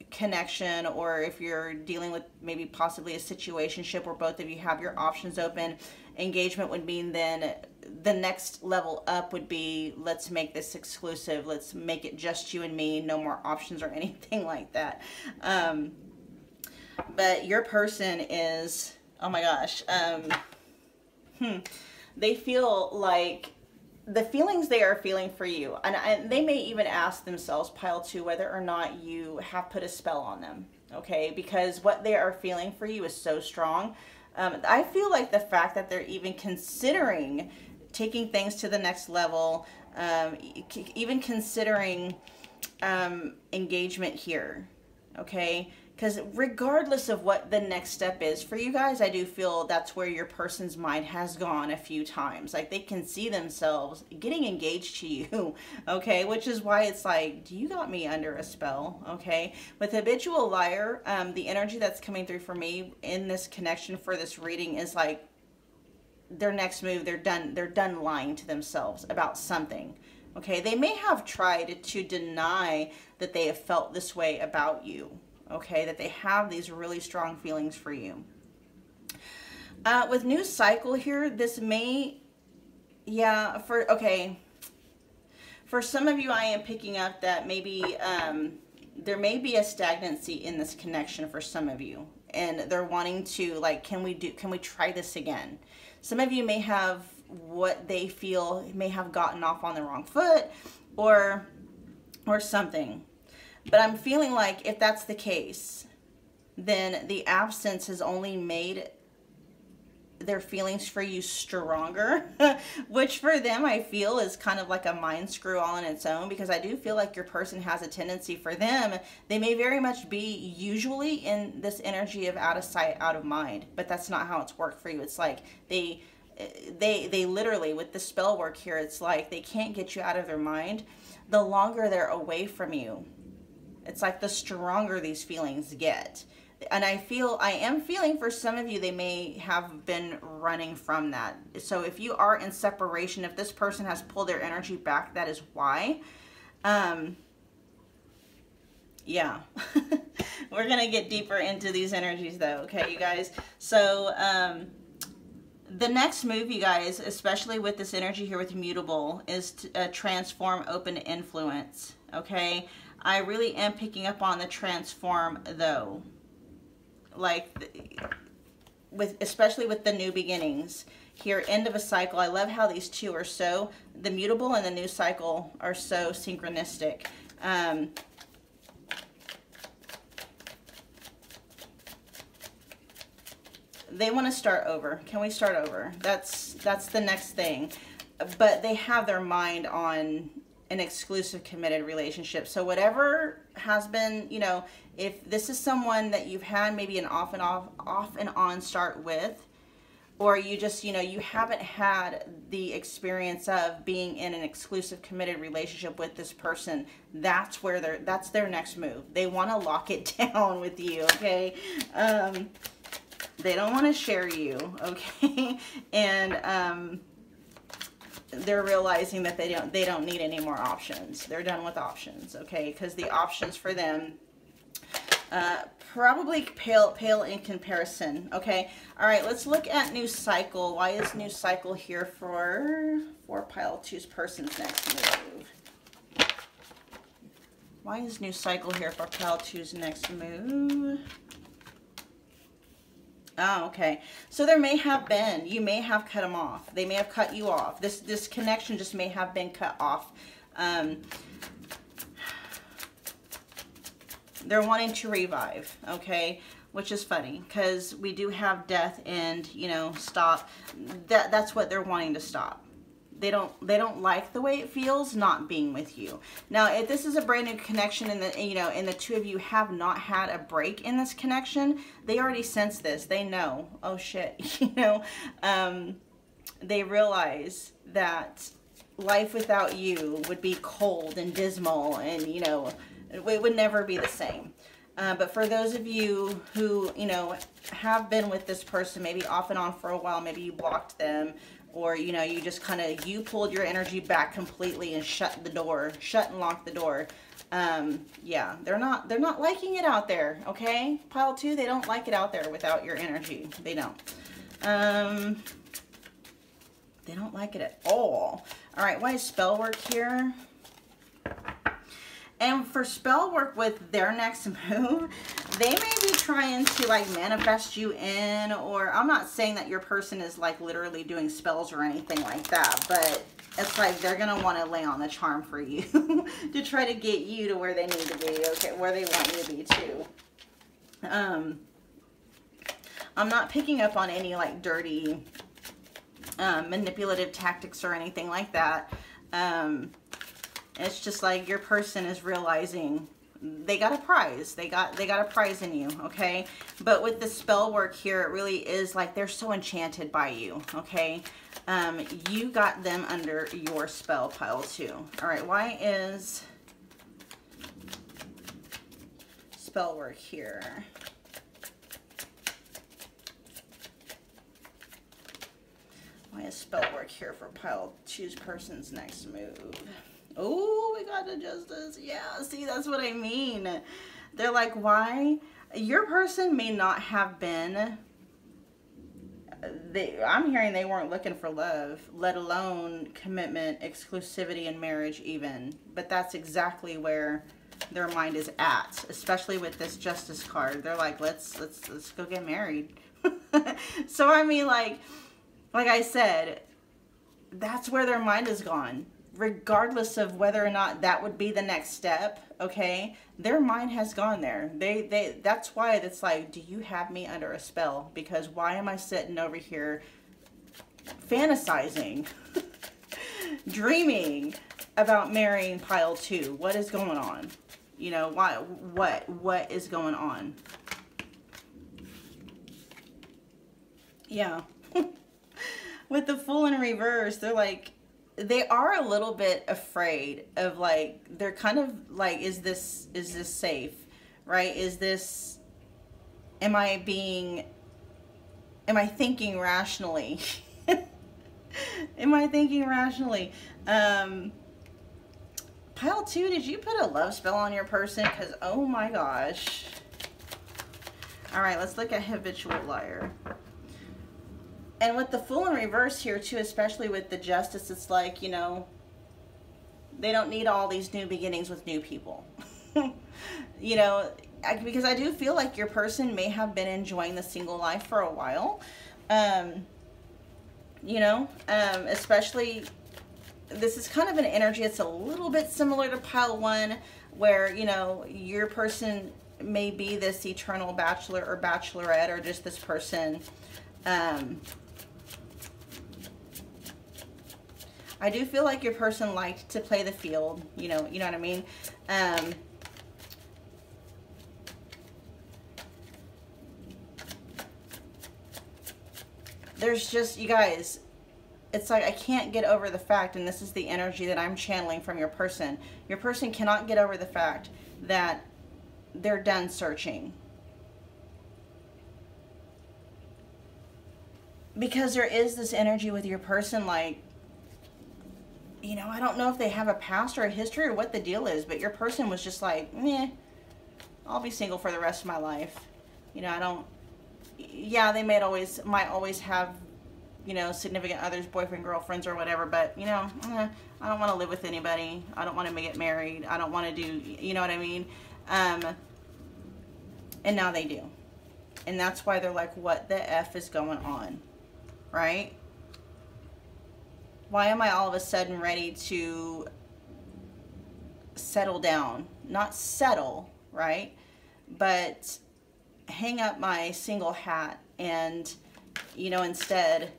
connection, or if you're dealing with maybe possibly a situationship where both of you have your options open, engagement would mean then the next level up would be, let's make this exclusive, let's make it just you and me, no more options or anything like that. But your person is, oh my gosh, they feel like the feelings they are feeling for you, and they may even ask themselves, pile 2, whether or not you have put a spell on them, okay? Because what they are feeling for you is so strong. I feel like the fact that they're even considering taking things to the next level, even considering engagement here, okay? Because regardless of what the next step is for you guys, I do feel that's where your person's mind has gone a few times. Like, they can see themselves getting engaged to you, okay? Which is why it's like, do you got me under a spell, okay? With Habitual Liar, the energy that's coming through for me in this connection for this reading is like, their next move, they're done lying to themselves about something, okay? They may have tried to deny that they have felt this way about you, okay, that they have these really strong feelings for you. With new cycle here, this may, yeah, for some of you, I am picking up that maybe there may be a stagnancy in this connection for some of you, and they're wanting to, like, can we try this again? Some of you may have what they feel may have gotten off on the wrong foot, or something. But I'm feeling like if that's the case, then the absence has only made their feelings for you stronger, which for them I feel is kind of like a mind screw all on its own, because I do feel like your person has a tendency, for them, they may very much be usually in this energy of out of sight, out of mind, but that's not how it's worked for you. It's like they literally, with the spell work here, it's like they can't get you out of their mind. The longer they're away from you, it's like the stronger these feelings get. And I am feeling for some of you, they may have been running from that. So if you are in separation, if this person has pulled their energy back, that is why. Yeah. We're going to get deeper into these energies though. Okay, you guys. So, the next move, you guys, especially with this energy here with mutable, is to transform, open to influence. Okay. I really am picking up on the transform though. Like especially with the new beginnings here, end of a cycle. I love how these two are so, the mutable and the new cycle are so synchronistic. They want to start over. Can we start over? That's the next thing. But they have their mind on an exclusive committed relationship. So whatever has been, you know, if this is someone that you've had maybe an off and on start with, or you just, you know, you haven't had the experience of being in an exclusive committed relationship with this person, that's where that's their next move. They want to lock it down with you, okay? They don't want to share you, okay? And they're realizing that they don't need any more options. They're done with options, okay? Because the options for them probably pale in comparison, okay? All right, let's look at new cycle. Why is new cycle here for pile two's person's next move? Why is new cycle here for pile two's next move? Oh, okay. So there may have been, you may have cut them off. They may have cut you off. This connection just may have been cut off. They're wanting to revive, okay? Which is funny because we do have death and, you know, stop. That's what they're wanting to stop. They don't like the way it feels not being with you. Now, if this is a brand new connection and the two of you have not had a break in this connection, they already sense this. They know, oh shit, you know, they realize that life without you would be cold and dismal, and, you know, it would never be the same. But for those of you who, you know, have been with this person maybe off and on for a while, maybe you blocked them, or, you know, you just kind of, you pulled your energy back completely and shut and locked the door. Yeah, they're not liking it out there, okay? Pile two, they don't like it out there without your energy. They don't. They don't like it at all. All right, why is spell work here? And for spell work with their next move, they may be trying to like manifest you in, or I'm not saying that your person is like literally doing spells or anything like that, but it's like they're going to want to lay on the charm for you to try to get you to where they need to be, okay, where they want you to be too. I'm not picking up on any like dirty manipulative tactics or anything like that. It's just like your person is realizing they got a prize. They got a prize in you, okay? But with the spell work here, it really is like they're so enchanted by you, okay? You got them under your spell, pile two. All right, why is spell work here? Why is spell work here for pile two's person's next move? Oh, we got the justice. Yeah, see, that's what I mean. They're like, why? Your person may not have been, I'm hearing they weren't looking for love, let alone commitment, exclusivity, and marriage even. But that's exactly where their mind is at, especially with this justice card. They're like, let's go get married. So, I mean, like I said, that's where their mind is gone. regardless of whether or not that would be the next step, okay, their mind has gone there. That's why it's like, do you have me under a spell? Because why am I sitting over here fantasizing, dreaming about marrying pile 2? What is going on? You know, why, what is going on? Yeah. With the Fool in reverse, they're like, they are a little bit afraid of, like, they're kind of like, is this safe, right? Is this, am I thinking rationally? Am I thinking rationally? Pile 2, did you put a love spell on your person? Because, oh my gosh. All right, let's look at habitual liar. And with the Fool in reverse here too, especially with the Justice, it's like, you know, they don't need all these new beginnings with new people. You know, because I do feel like your person may have been enjoying the single life for a while. You know, especially, this is kind of an energy, it's a little bit similar to pile 1, where, you know, your person may be this eternal bachelor or bachelorette, or just this person, I do feel like your person liked to play the field, you know what I mean? There's just, you guys, it's like, I can't get over the fact, and this is the energy that I'm channeling from your person. Your person cannot get over the fact that they're done searching. Because there is this energy with your person, like, you know, I don't know if they have a past or a history or what the deal is, but your person was just like, meh, I'll be single for the rest of my life. You know, I don't, yeah, they might always have, you know, significant others, boyfriend, girlfriends, or whatever, but, you know, I don't want to live with anybody. I don't want to get married. I don't want to do, you know what I mean? And now they do. And that's why they're like, what the F is going on? Right? Why am I all of a sudden ready to settle down? Not settle, right? But hang up my single hat and, you know, instead,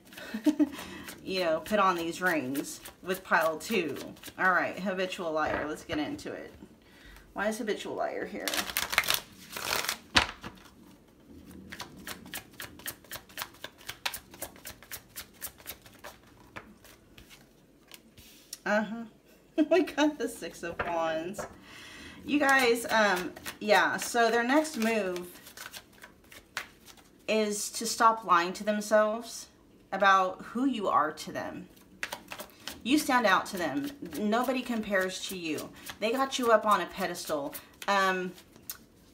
you know, put on these rings with pile 2. All right, habitual liar. Let's get into it. Why is habitual liar here? We got the 6 of Wands. You guys, yeah, so their next move is to stop lying to themselves about who you are to them. You stand out to them. Nobody compares to you. They got you up on a pedestal. And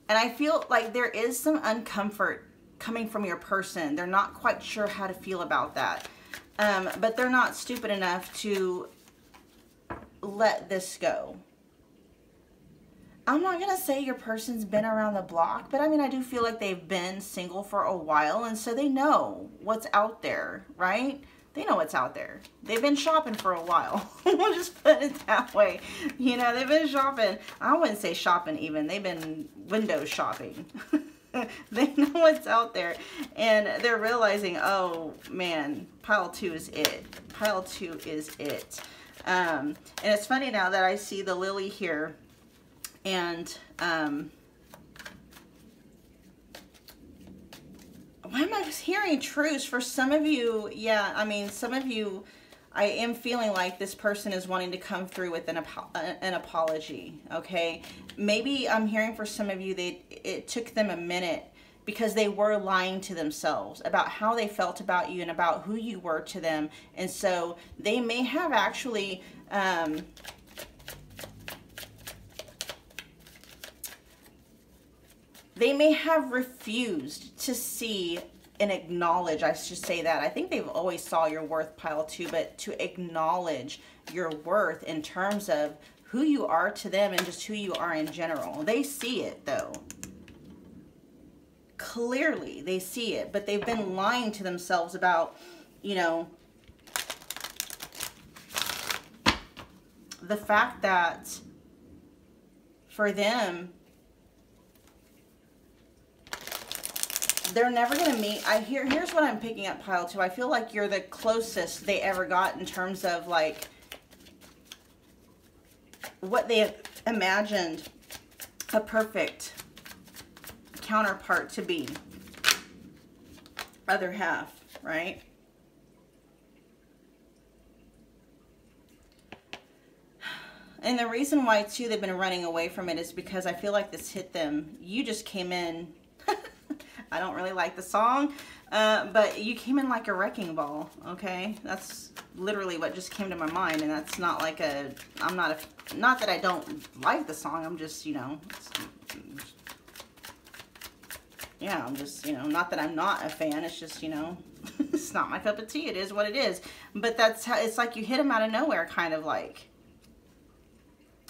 I feel like there is some uncomfort coming from your person. They're not quite sure how to feel about that. But they're not stupid enough to let this go. I'm not going to say your person's been around the block, but I mean, I do feel like they've been single for a while, and so they know what's out there, right? They know what's out there. They've been shopping for a while. We'll just put it that way. You know, they've been shopping. I wouldn't say shopping even. They've been window shopping. They know what's out there, and they're realizing, oh man, pile 2 is it. Pile 2 is it. And it's funny now that I see the lily here, and why am I hearing truce for some of you? Yeah, I mean, some of you, I am feeling like this person is wanting to come through with an apology, okay? Maybe I'm hearing for some of you that it took them a minute because they were lying to themselves about how they felt about you and about who you were to them. And so they may have actually, they may have refused to see and acknowledge, I should say that. I think they've always saw your worth, pile 2, but to acknowledge your worth in terms of who you are to them and just who you are in general. They see it though. Clearly they see it, but they've been lying to themselves about, you know, the fact that for them, they're never going to meet. Here's what I'm picking up, pile 2. I feel like you're the closest they ever got in terms of like what they imagined a perfect counterpart to be. Other half, right? And the reason why, too, they've been running away from it is because I feel like this hit them. You just came in. I don't really like the song, but you came in like a wrecking ball, okay? That's literally what just came to my mind, and that's not like a, not that I don't like the song, I'm just, you know, yeah, I'm just, you know, not that I'm not a fan, it's just, you know, it's not my cup of tea, it is what it is. But that's how, it's like you hit them out of nowhere, kind of like.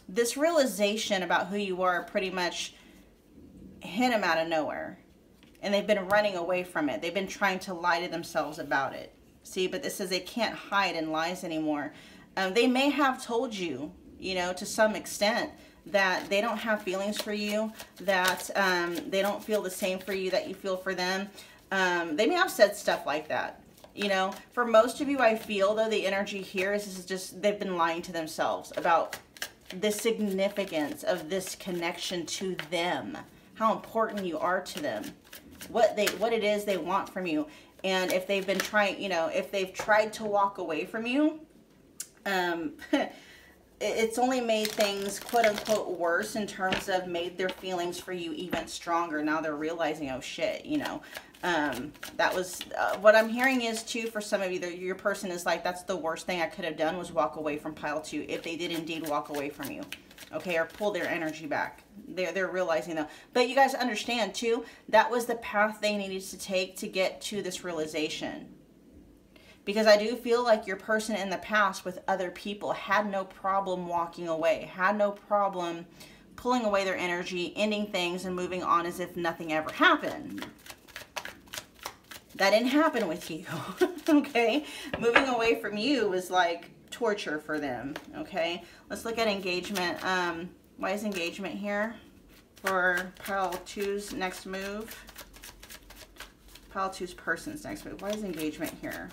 This realization about who you are pretty much hit them out of nowhere. And they've been running away from it. They've been trying to lie to themselves about it. See, but this says they can't hide in lies anymore. They may have told you, you know, to some extent, that they don't have feelings for you, that they don't feel the same for you that you feel for them. They may have said stuff like that. You know, for most of you, I feel, though, the energy here is just they've been lying to themselves about the significance of this connection to them, how important you are to them, what it is they want from you. And if they've been trying, you know, if they've tried to walk away from you, it's only made things quote unquote worse in terms of made their feelings for you even stronger. Now they're realizing, oh shit, you know, that was what I'm hearing is too, for some of you, your person is like, that's the worst thing I could have done was walk away from pile 2, if they did indeed walk away from you, okay, or pull their energy back. They're realizing though. But you guys understand too, that was the path they needed to take to get to this realization. Because I do feel like your person in the past with other people had no problem walking away, had no problem pulling away their energy, ending things, and moving on as if nothing ever happened. That didn't happen with you, okay? Moving away from you was like torture for them, okay? Let's look at engagement. Why is engagement here for pile 2's next move? Pile 2's person's next move. Why is engagement here?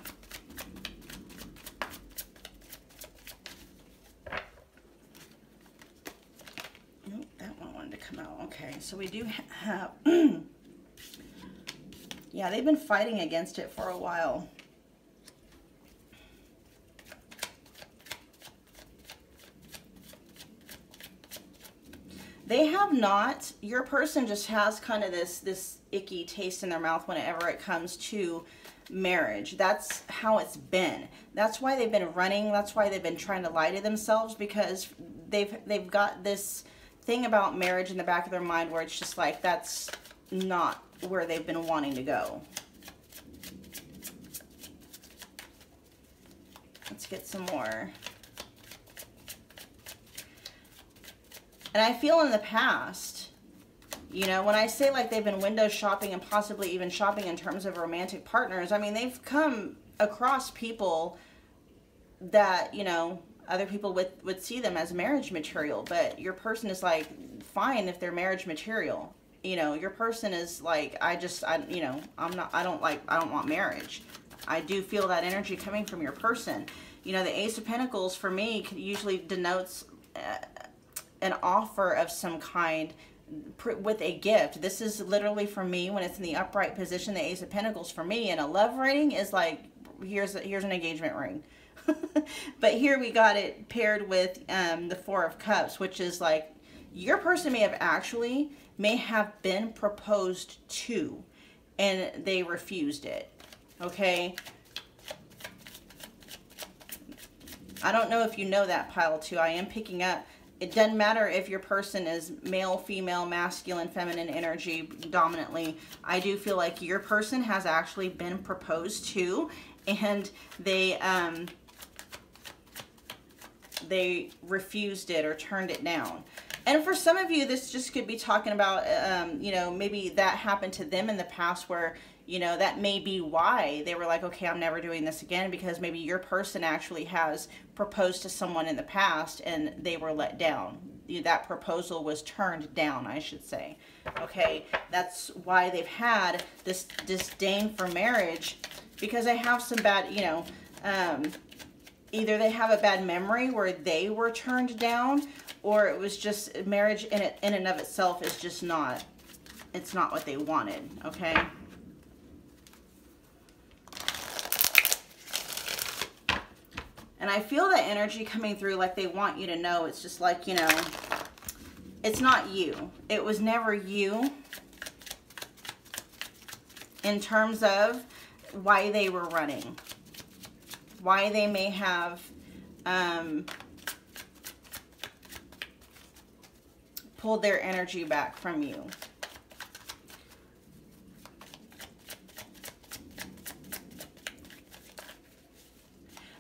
Nope, that one wanted to come out. Okay, so we do have... Yeah, they've been fighting against it for a while. They have not. Your person just has kind of this icky taste in their mouth whenever it comes to marriage. That's how it's been. That's why they've been running. That's why they've been trying to lie to themselves, because they've got this thing about marriage in the back of their mind where it's just like, that's not where they've been wanting to go. Let's get some more. And I feel in the past, you know, when I say like they've been window shopping and possibly even shopping in terms of romantic partners, I mean, they've come across people that, you know, other people would see them as marriage material, but your person is like, fine if they're marriage material. You know, your person is like, I you know, I don't want marriage. I do feel that energy coming from your person. You know, the Ace of Pentacles for me usually denotes an offer of some kind with a gift. This is literally for me when it's in the upright position, the Ace of Pentacles for me. And a love rating is like, here's an engagement ring. But here we got it paired with the Four of Cups, which is like, your person may have been proposed to and they refused it, okay? I don't know if you know that, pile 2. I am picking up, it doesn't matter if your person is male, female, masculine, feminine energy dominantly. I do feel like your person has actually been proposed to and they refused it or turned it down. And for some of you, this just could be talking about, you know, maybe that happened to them in the past where, You know, that may be why they were like, okay, I'm never doing this again, because maybe your person actually has proposed to someone in the past and they were let down. That proposal was turned down, I should say. Okay, that's why they've had this disdain for marriage, because they have some bad, you know, either they have a bad memory where they were turned down, or it was just marriage in and of itself is just not, it's not what they wanted, okay? And I feel that energy coming through, like they want you to know. It's just like, you know, it's not you. It was never you in terms of why they were running. Why they may have pulled their energy back from you.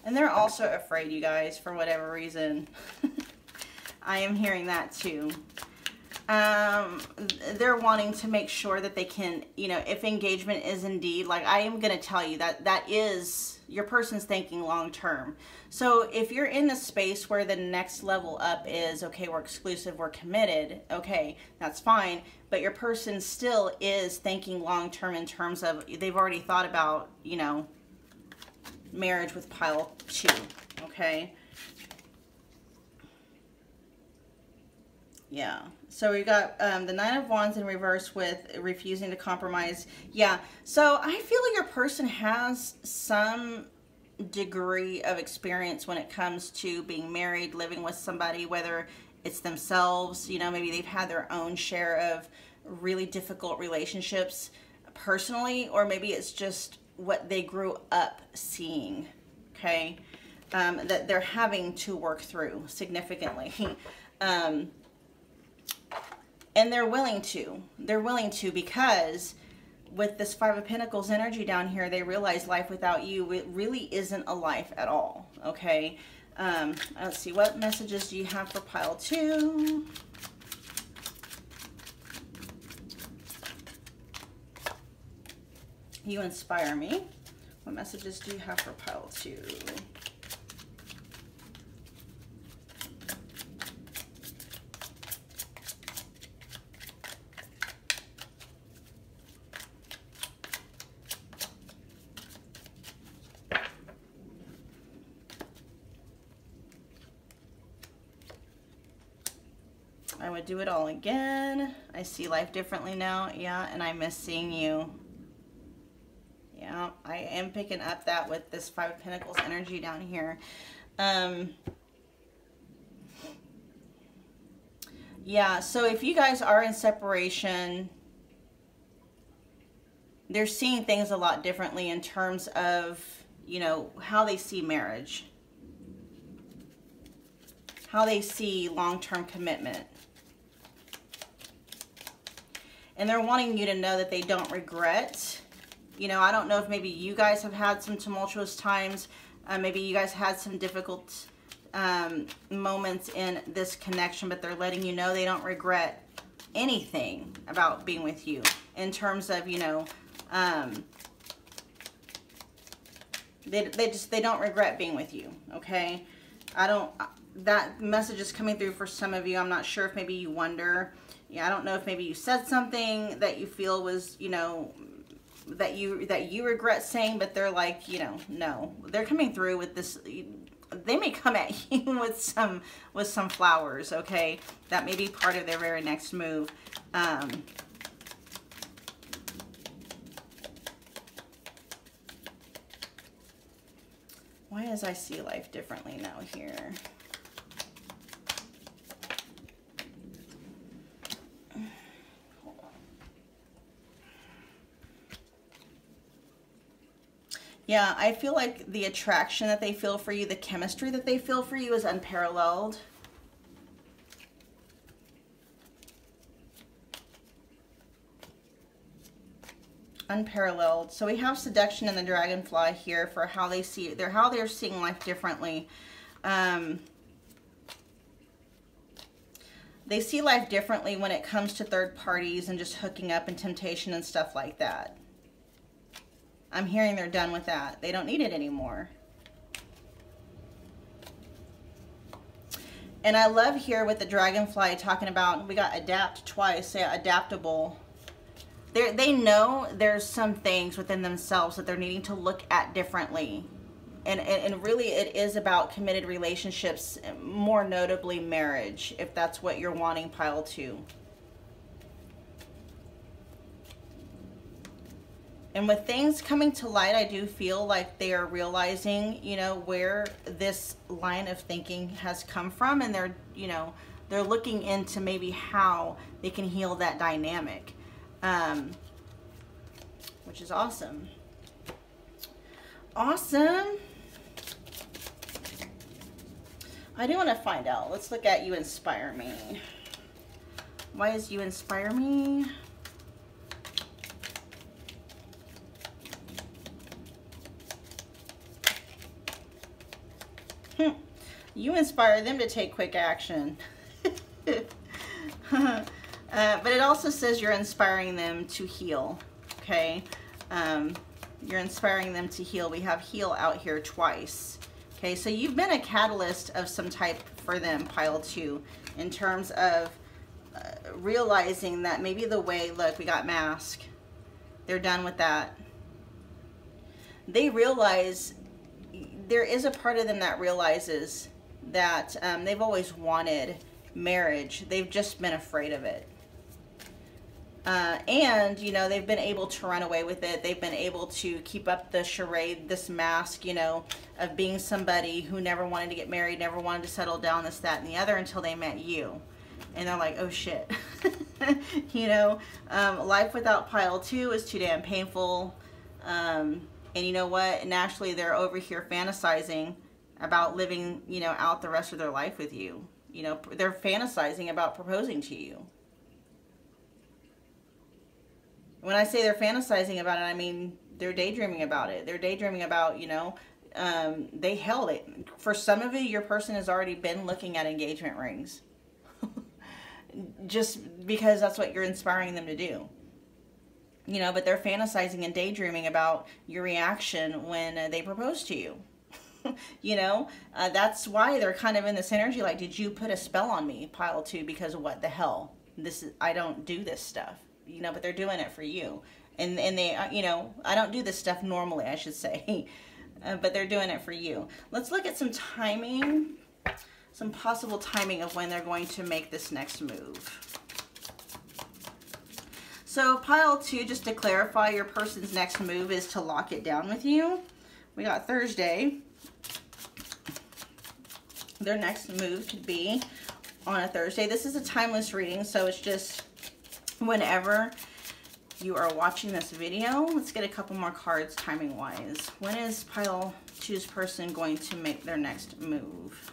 And they're also afraid, you guys, for whatever reason. I am hearing that too. They're wanting to make sure that they can, you know, if engagement is indeed, like I am going to tell you that is, your person's thinking long term. So if you're in the space where the next level up is, okay, we're exclusive, we're committed, okay, that's fine. But your person still is thinking long term in terms of, they've already thought about, you know, marriage with pile 2, okay? Yeah, so we got the 9 of Wands in reverse with refusing to compromise. Yeah, so I feel like your person has some degree of experience when it comes to being married, living with somebody, whether it's themselves, you know, maybe they've had their own share of really difficult relationships personally, or maybe it's just what they grew up seeing, okay, that they're having to work through significantly. And they're willing to. They're willing to, because with this 5 of Pentacles energy down here, they realize life without you, it really isn't a life at all, okay? Let's see, what messages do you have for pile 2? You inspire me. What messages do you have for pile 2? I would do it all again. I see life differently now. Yeah, and I miss seeing you. Yeah, I am picking up that with this 5 of Pentacles energy down here. Yeah, so if you guys are in separation, they're seeing things a lot differently in terms of, you know, how they see marriage, how they see long-term commitment. And they're wanting you to know that they don't regret. You know, I don't know if maybe you guys have had some tumultuous times. Maybe you guys had some difficult moments in this connection, but they're letting you know they don't regret anything about being with you in terms of, you know, they don't regret being with you, okay? That message is coming through for some of you. I'm not sure if maybe you wonder, yeah, I don't know if maybe you said something that you feel was, you know, that you regret saying, but they're like, you know, no, they're coming through with this. They may come at you with some flowers, okay? That may be part of their very next move. Why does I see life differently now here? Yeah, I feel like the attraction that they feel for you, the chemistry that they feel for you is unparalleled. Unparalleled. So we have seduction and the dragonfly here for how they see it. How they're seeing life differently. They see life differently when it comes to third parties and just hooking up and temptation and stuff like that. I'm hearing they're done with that. They don't need it anymore. And I love here with the dragonfly talking about, we got adapt twice, yeah, adaptable. They know there's some things within themselves that they're needing to look at differently. And really it is about committed relationships, more notably marriage, if that's what you're wanting, pile 2. And with things coming to light, I do feel like they are realizing, you know, where this line of thinking has come from, and they're, you know, they're looking into maybe how they can heal that dynamic, which is awesome. Awesome. I do want to find out. Let's look at you inspire me. Why is you inspire me? You inspire them to take quick action. But it also says you're inspiring them to heal, okay? You're inspiring them to heal. We have heal out here twice. Okay, so you've been a catalyst of some type for them, pile 2, in terms of realizing that maybe the way, look, we got mask. They're done with that. They realize, there is a part of them that realizes that they've always wanted marriage. They've just been afraid of it. And, you know, they've been able to run away with it. They've been able to keep up the charade, this mask, you know, of being somebody who never wanted to get married, never wanted to settle down, this, that, and the other, until they met you. And they're like, oh shit. You know, life without pile 2 is too damn painful. And you know what? Naturally, they're over here fantasizing about living, you know, out the rest of their life with you. You know, they're fantasizing about proposing to you. When I say they're fantasizing about it, I mean they're daydreaming about it. They're daydreaming about, you know, they held it. For some of you, your person has already been looking at engagement rings. Just because that's what you're inspiring them to do. You know, but they're fantasizing and daydreaming about your reaction when they propose to you. You know, that's why they're kind of in this energy like, did you put a spell on me, pile 2, because what the hell? This is, I don't do this stuff. You know, but they're doing it for you. And they, you know, I don't do this stuff normally, I should say. But they're doing it for you. Let's look at some timing, some possible timing of when they're going to make this next move. So pile 2, just to clarify, your person's next move is to lock it down with you. We got Thursday. Their next move could be on a Thursday. This is a timeless reading, so it's just whenever you are watching this video. Let's get a couple more cards timing wise. When is pile 2's person going to make their next move?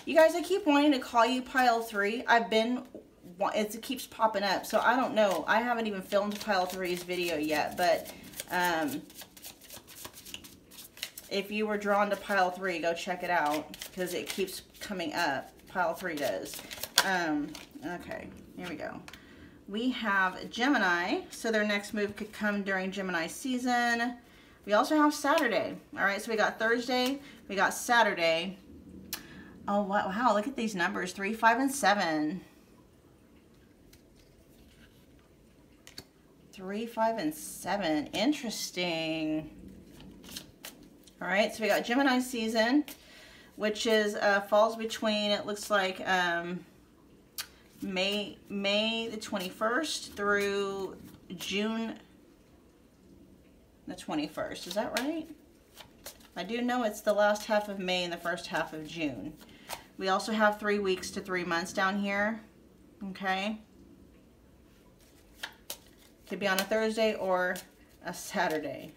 You guys, I keep wanting to call you pile 3. It keeps popping up, so I don't know. I haven't even filmed pile 3's video yet, but if you were drawn to pile 3, go check it out, because it keeps coming up. Pile 3 does. Okay, here we go. We have Gemini, so their next move could come during Gemini season. We also have Saturday. All right, so we got Thursday, we got Saturday. Oh, wow, look at these numbers, 3, 5, and 7. 3, 5, and 7. Interesting. All right, so we got Gemini season, which is falls between, it looks like May the 21st through June the 21st. Is that right? I do know it's the last half of May and the first half of June. We also have 3 weeks to 3 months down here. Okay. Could be on a Thursday or a Saturday.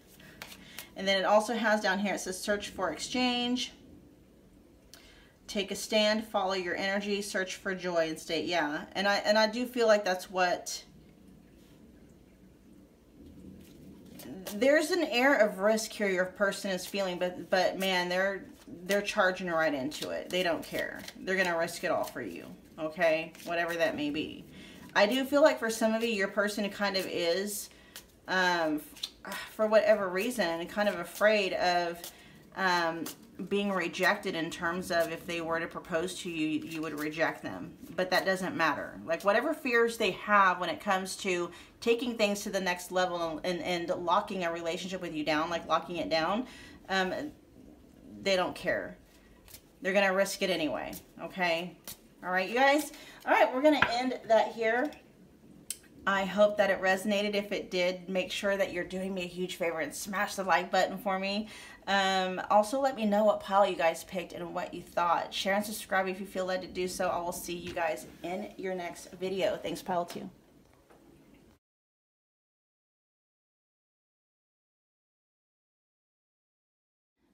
And then it also has down here, it says search for exchange, take a stand, follow your energy, search for joy and state. Yeah, and I do feel like that's what, there's an air of risk here your person is feeling, but man, they're charging right into it. They don't care. They're gonna risk it all for you, okay? Whatever that may be. I do feel like for some of you, your person kind of is for whatever reason, and kind of afraid of being rejected, in terms of if they were to propose to you, you would reject them. But that doesn't matter. Like, whatever fears they have when it comes to taking things to the next level and locking a relationship with you down, like locking it down, they don't care. They're going to risk it anyway. Okay. All right, you guys. All right, we're going to end that here. I hope that it resonated. If it did, make sure that you're doing me a huge favor and smash the like button for me. Also, let me know what pile you guys picked and what you thought. Share and subscribe if you feel led to do so. I will see you guys in your next video. Thanks, pile 2.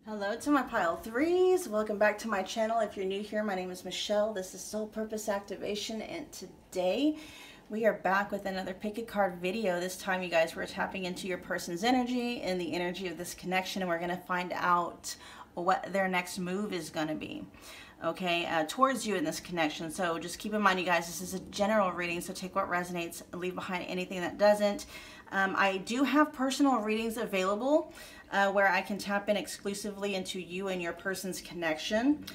Hello to my pile 3s. Welcome back to my channel. If you're new here, my name is Michelle. This is Soul Purpose Activation, and today we are back with another pick a card video. This time, you guys, we're tapping into your person's energy and the energy of this connection, and we're going to find out what their next move is going to be, okay, towards you in this connection. So just keep in mind, you guys, this is a general reading, so take what resonates, leave behind anything that doesn't. I do have personal readings available where I can tap in exclusively into you and your person's connection.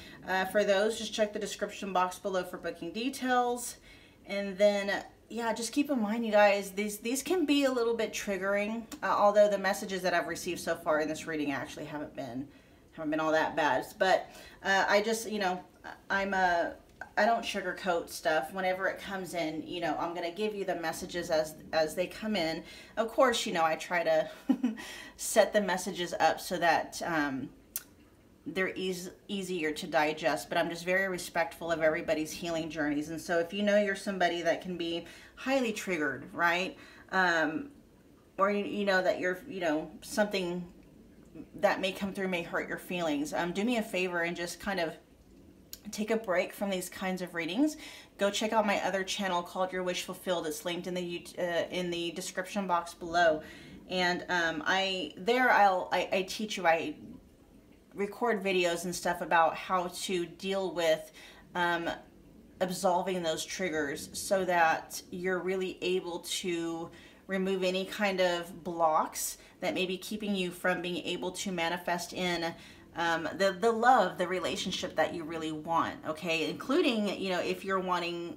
For those, just check the description box below for booking details. And then, yeah, just keep in mind, you guys, these can be a little bit triggering, although the messages that I've received so far in this reading actually haven't been all that bad. But I just, you know, I don't sugarcoat stuff. Whenever it comes in, you know, I'm going to give you the messages as they come in. Of course, you know, I try to set the messages up so that they're easier to digest, but I'm just very respectful of everybody's healing journeys. And so if you know you're somebody that can be highly triggered, right? Or you know that you're, you know, something that may come through may hurt your feelings, do me a favor and just kind of take a break from these kinds of readings. Go check out my other channel called Your Wish Fulfilled. It's linked in the description box below. And I teach you, I record videos and stuff about how to deal with absolving those triggers so that you're really able to remove any kind of blocks that may be keeping you from being able to manifest in the love, the relationship that you really want, okay? Including, you know, if you're wanting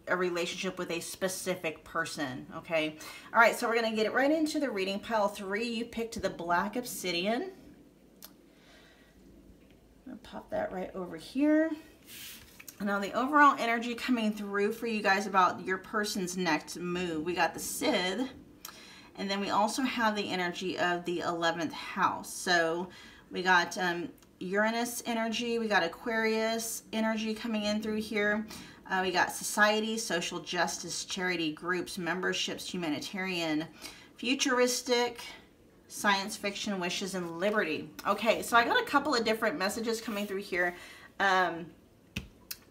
a relationship with a specific person, okay? All right, so we're going to get it right into the reading. Pile 3, you picked the Black Obsidian. I'm going to pop that right over here. Now, the overall energy coming through for you guys about your person's next move. We got the Scythe, and then we also have the energy of the 11th house. So we got Uranus energy, we got Aquarius energy coming in through here. We got society, social justice, charity, groups, memberships, humanitarian, futuristic, science fiction, wishes, and liberty. Okay, so I got a couple of different messages coming through here.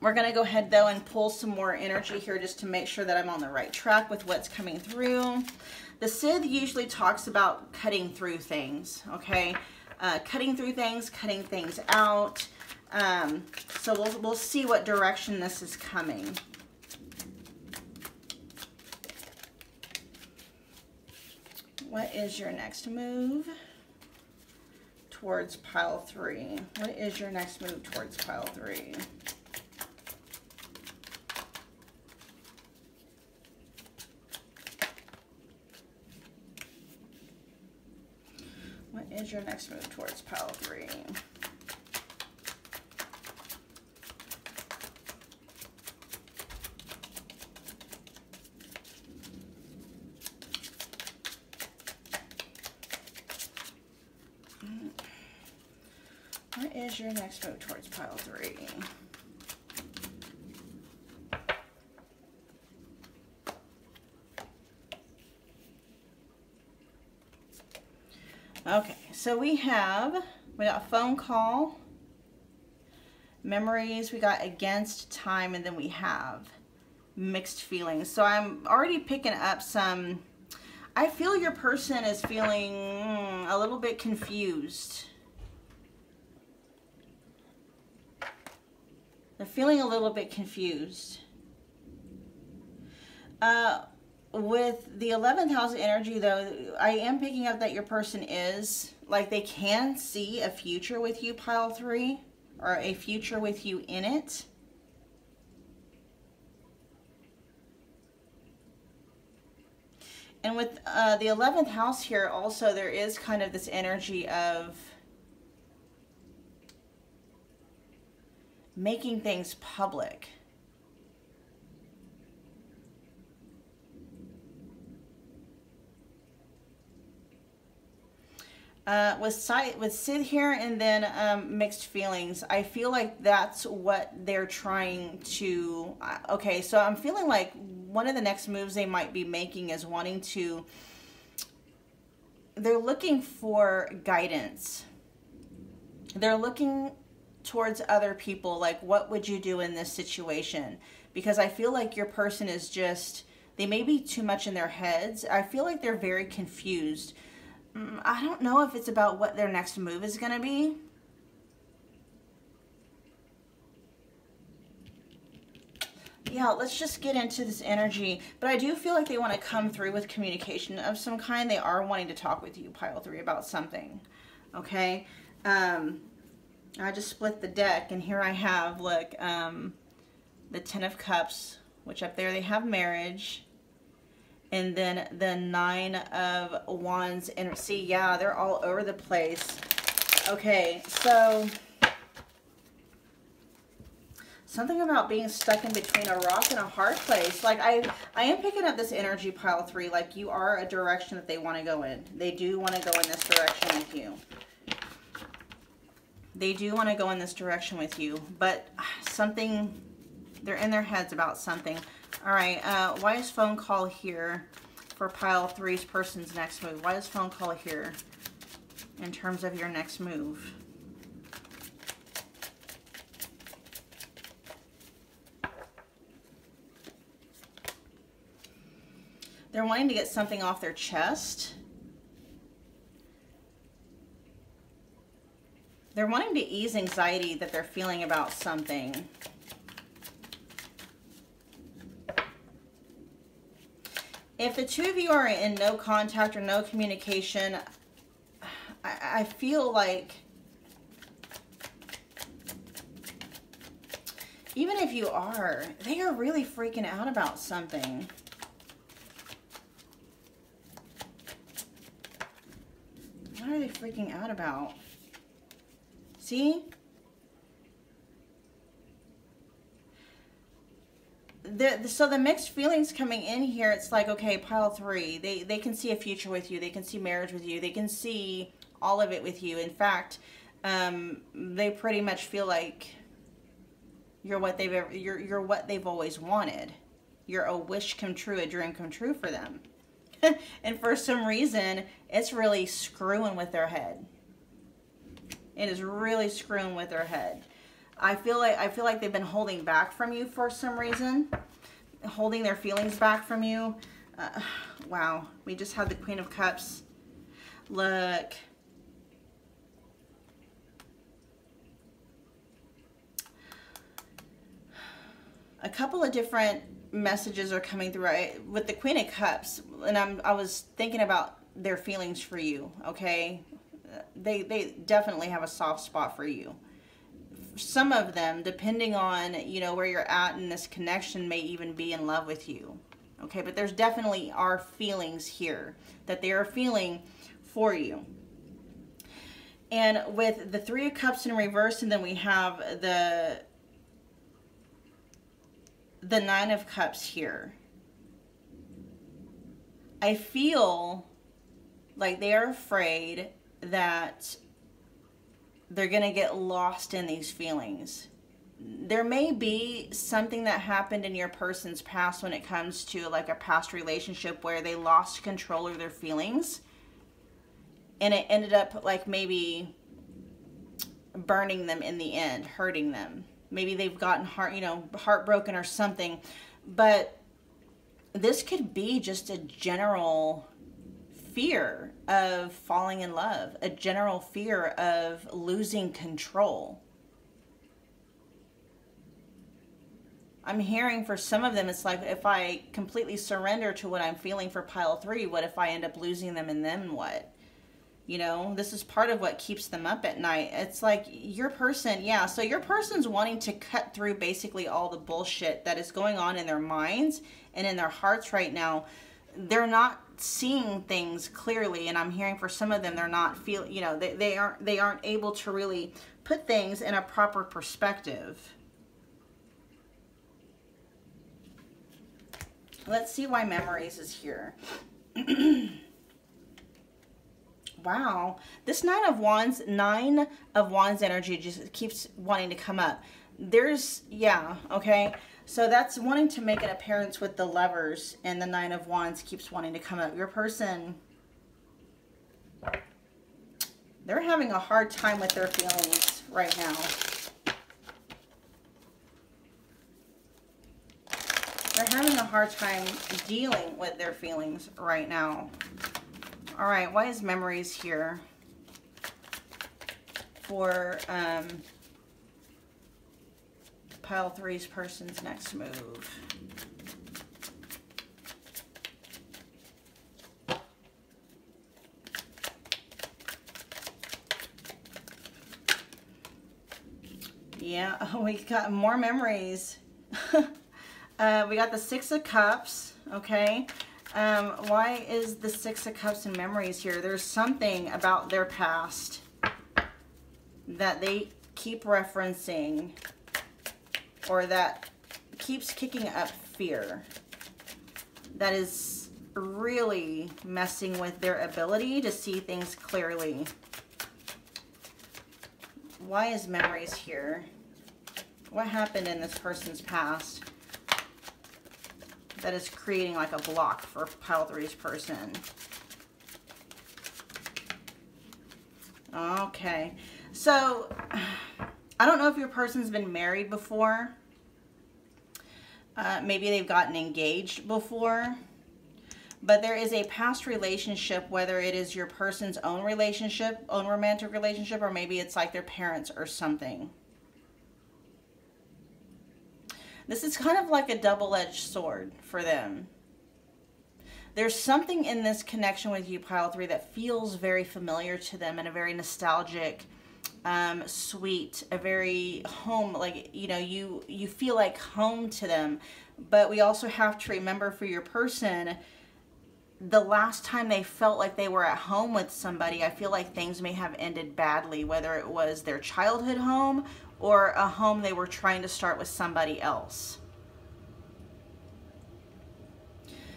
We're going to go ahead, though, and pull some more energy here just to make sure that I'm on the right track with what's coming through. The Scythe usually talks about cutting through things, okay? Cutting through things, cutting things out. So we'll see what direction this is coming. What is your next move towards pile 3? What is your next move towards pile 3? What is your next move towards pile 3? What is your next move towards pile 3? Okay, so we got phone call, memories, we got against, time, and then we have mixed feelings. So I'm already picking up some, I feel your person is feeling a little bit confused. They're feeling a little bit confused. With the 11th house energy, though, I am picking up that your person is, like, they can see a future with you, pile 3, or a future with you in it. And with the 11th house here, also, there is kind of this energy of making things public. With Sid here, and then mixed feelings, I feel like that's what they're trying to, okay, so I'm feeling like one of the next moves they might be making is wanting to, they're looking for guidance. They're looking towards other people, like, what would you do in this situation? Because I feel like your person is just, they may be too much in their heads. I feel like they're very confused. I don't know if it's about what their next move is going to be. Yeah, let's just get into this energy. But I do feel like they want to come through with communication of some kind. They are wanting to talk with you, pile 3, about something. Okay? I just split the deck, and here I have, look, the 10 of Cups, which up there they have marriage. And then the 9 of Wands, and see, yeah, they're all over the place. Okay, so something about being stuck in between a rock and a hard place. Like, I am picking up this energy, pile 3, like you are a direction that they want to go in. They do want to go in this direction with you. They do want to go in this direction with you, but something, they're in their heads about something. All right, why is phone call here for pile 3's person's next move? Why is phone call here in terms of your next move? They're wanting to get something off their chest. They're wanting to ease anxiety that they're feeling about something. If the two of you are in no contact or no communication, I feel like, even if you are, they are really freaking out about something. What are they freaking out about? See? So the mixed feelings coming in here, it's like, okay, pile 3, they can see a future with you. They can see marriage with you. They can see all of it with you. In fact, they pretty much feel like you're what they've always wanted. You're a wish come true, a dream come true for them. And for some reason, it's really screwing with their head. It is really screwing with their head. I feel like they've been holding back from you for some reason, holding their feelings back from you. Wow, we just had the Queen of Cups. Look. A couple of different messages are coming through with the Queen of Cups, and I was thinking about their feelings for you. Okay, they definitely have a soft spot for you. Some of them, depending on, you know, where you're at in this connection, may even be in love with you. Okay, but there's definitely are feelings here that they are feeling for you. And with the 3 of Cups in reverse, and then we have the 9 of Cups here. I feel like they are afraid that they're going to get lost in these feelings. There may be something that happened in your person's past when it comes to like a past relationship where they lost control of their feelings, and it ended up like maybe burning them in the end, hurting them. Maybe they've gotten heartbroken or something. But this could be just a general fear of falling in love, a general fear of losing control. I'm hearing for some of them, it's like, if I completely surrender to what I'm feeling for pile 3, what if I end up losing them, and then what? You know, this is part of what keeps them up at night. It's like your person, yeah, so your person's wanting to cut through basically all the bullshit that is going on in their minds and in their hearts right now. They're not seeing things clearly, and I'm hearing for some of them, they're not feeling, you know, they aren't able to really put things in a proper perspective. Let's see why memories is here. Wow, this Nine of Wands energy just keeps wanting to come up. There's, yeah, okay. So that's wanting to make an appearance with the Lovers, and the Nine of Wands keeps wanting to come up. Your person, they're having a hard time with their feelings right now. They're having a hard time dealing with their feelings right now. All right, why is memories here for pile 3's person's next move? Yeah, oh, we got more memories. We got the Six of Cups, okay? Why is the Six of Cups and memories here? There's something about their past that they keep referencing, or that keeps kicking up fear, that is really messing with their ability to see things clearly. Why is memories here? What happened in this person's past that is creating like a block for pile 3's person? Okay, so I don't know if your person's been married before. Maybe they've gotten engaged before, but there is a past relationship, whether it is your person's own relationship, own romantic relationship, or maybe it's like their parents or something. This is kind of like a double-edged sword for them. There's something in this connection with you, pile 3, that feels very familiar to them, and a very nostalgic, sweet, a very home, like, you know, you feel like home to them. But we also have to remember, for your person, the last time they felt like they were at home with somebody, I feel like things may have ended badly, whether it was their childhood home or a home they were trying to start with somebody else.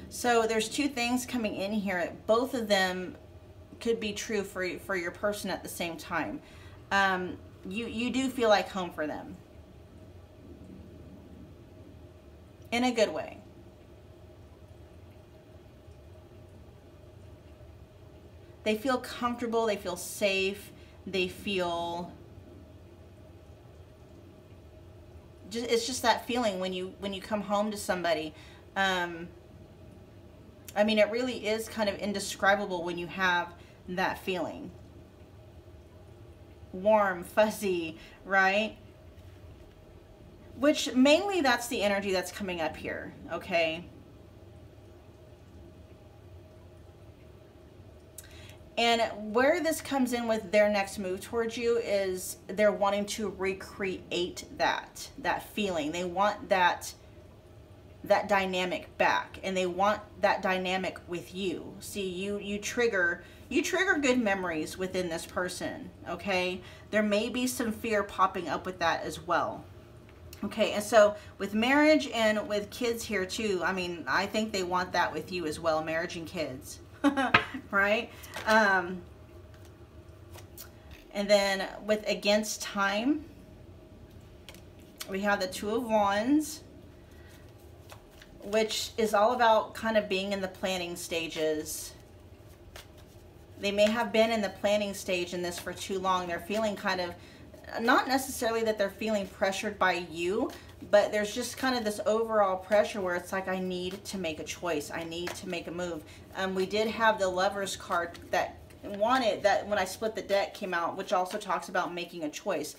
So there's two things coming in here. Both of them could be true for your person at the same time. You do feel like home for them. In a good way. They feel comfortable, they feel safe, they feel... it's just that feeling when you come home to somebody. I mean, it really is kind of indescribable when you have that feeling. Warm, fuzzy, right? Which mainly that's the energy that's coming up here, okay? And where this comes in with their next move towards you is they're wanting to recreate that feeling. They want that dynamic back, and they want that dynamic with you. See, you trigger good memories within this person, okay? There may be some fear popping up with that as well. Okay, and so with marriage and with kids here too, I mean, I think they want that with you as well, marriage and kids. Right? And then with against time, we have the Two of Wands, which is all about kind of being in the planning stages. They may have been in the planning stage in this for too long. They're feeling kind of, not necessarily that they're feeling pressured by you, but there's just kind of this overall pressure where it's like, I need to make a choice. I need to make a move. We did have the Lovers card that wanted, that when I split the deck came out, which also talks about making a choice.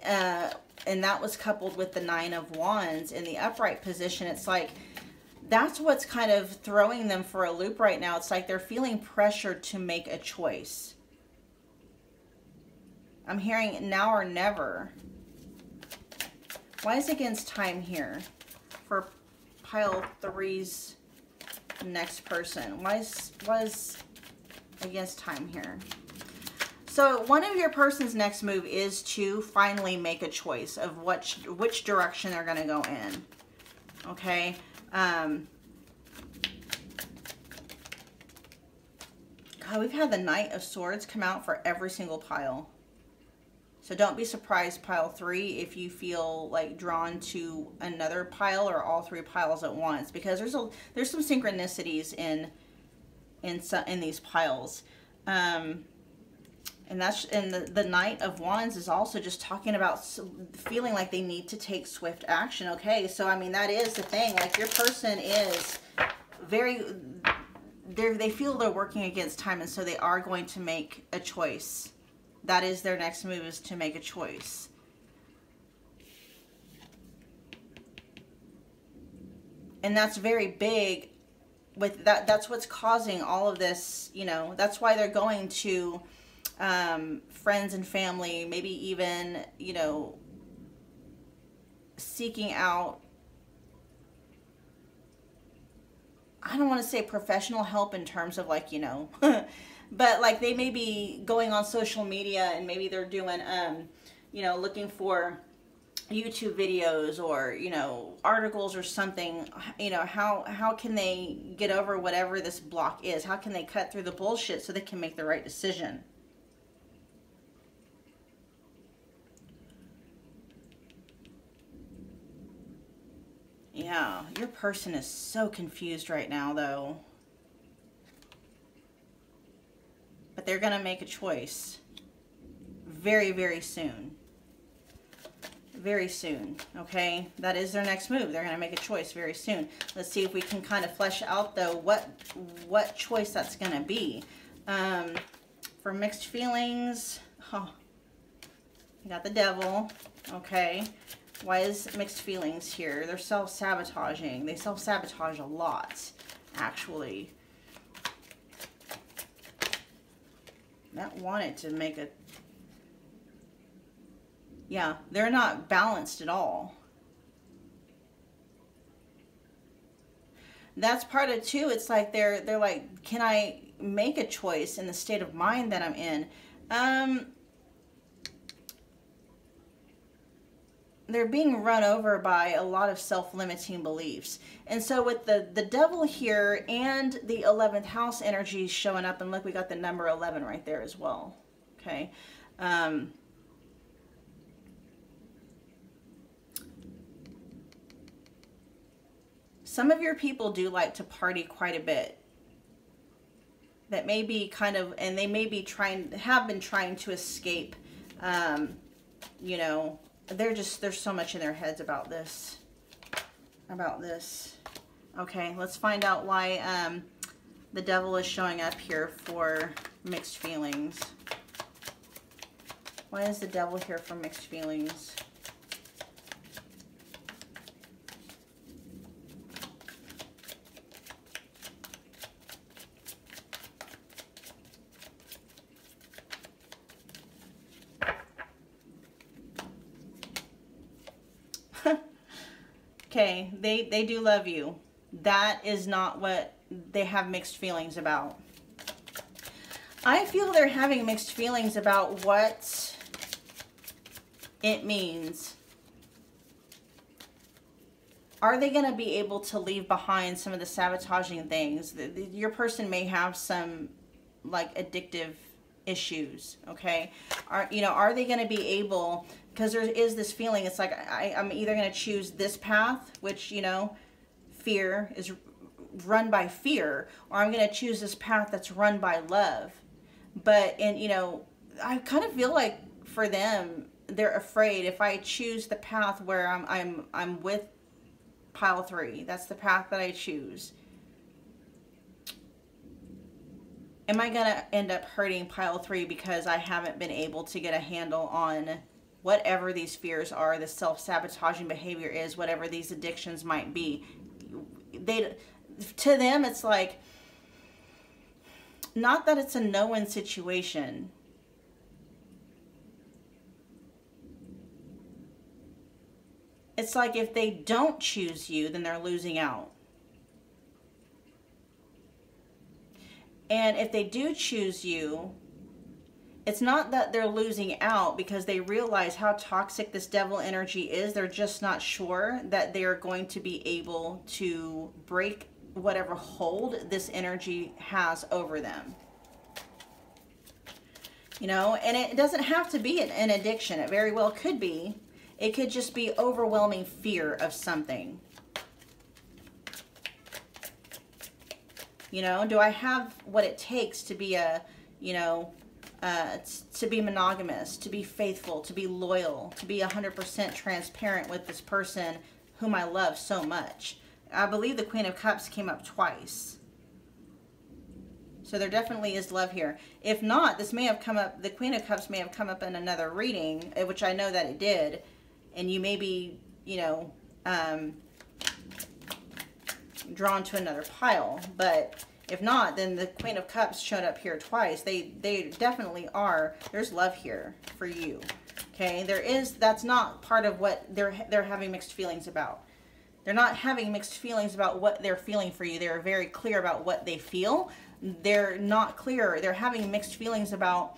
And that was coupled with the Nine of Wands in the upright position. It's like, that's what's kind of throwing them for a loop right now. It's like they're feeling pressured to make a choice. I'm hearing now or never. Why is against time here for pile 3's next person? Why is against time here? So one of your person's next move is to finally make a choice of which direction they're going to go in. Okay. God, we've had the Knight of Swords come out for every single pile. So don't be surprised, pile 3, if you feel like drawn to another pile or all 3 piles at once, because there's some synchronicities in these piles. And the Knight of Wands is also just talking about feeling like they need to take swift action. Okay, so I mean, that is the thing. Like, your person is they feel they're working against time, and so they are going to make a choice. That is their next move, is to make a choice. And that's very big with that. That's what's causing all of this, you know. That's why they're going to friends and family, maybe even, you know, seeking out, I don't want to say professional help in terms of like, you know, but like they may be going on social media and maybe they're doing, you know, looking for YouTube videos or, you know, articles or something. You know, how can they get over whatever this block is? How can they cut through the bullshit so they can make the right decision? Yeah, your person is so confused right now, though. But they're going to make a choice very, very soon. Very soon, okay? That is their next move. They're going to make a choice very soon. Let's see if we can kind of flesh out, though, what choice that's going to be. For mixed feelings, oh, you got the Devil, okay? Why is mixed feelings here? They're self-sabotaging. They self-sabotage a lot, actually. That wanted to make a... Yeah, they're not balanced at all. That's part of it too. It's like they're like, can I make a choice in the state of mind that I'm in? They're being run over by a lot of self-limiting beliefs. And so with the Devil here and the 11th house energy showing up, and look, we got the number 11 right there as well. Okay. Some of your people do like to party quite a bit. That may be kind of, and they may be have been trying to escape, you know, there's so much in their heads about this. Okay, let's find out why the Devil is showing up here for mixed feelings. Why is the Devil here for mixed feelings? Okay, they do love you. That is not what they have mixed feelings about. I feel they're having mixed feelings about what it means. Are they going to be able to leave behind some of the sabotaging things? Your person may have some like addictive issues, okay? Are they going to be able, because there is this feeling, it's like I'm either going to choose this path, which, you know, fear is run by fear, or I'm going to choose this path that's run by love. But, and you know, I kind of feel like for them, they're afraid if I choose the path where I'm with pile 3, that's the path that I choose. Am I going to end up hurting pile 3 because I haven't been able to get a handle on whatever these fears are, the self-sabotaging behavior is, whatever these addictions might be. To them, it's like, not that it's a no-win situation. It's like if they don't choose you, then they're losing out. And if they do choose you, it's not that they're losing out because they realize how toxic this devil energy is. They're just not sure that they're going to be able to break whatever hold this energy has over them. You know, and it doesn't have to be an addiction. It very well could be. It could just be overwhelming fear of something. You know, do I have what it takes to be a, you know, to be monogamous, to be faithful, to be loyal, to be 100% transparent with this person whom I love so much? I believe the Queen of Cups came up twice. So there definitely is love here. If not, this may have come up, the Queen of Cups may have come up in another reading, which I know that it did. And you may be, you know, drawn to another pile. But if not, then the Queen of Cups showed up here twice. They definitely are. There's love here for you. Okay, that's not part of what they're having mixed feelings about. They're not having mixed feelings about what they're feeling for you. They're very clear about what they feel. They're not clear. They're having mixed feelings about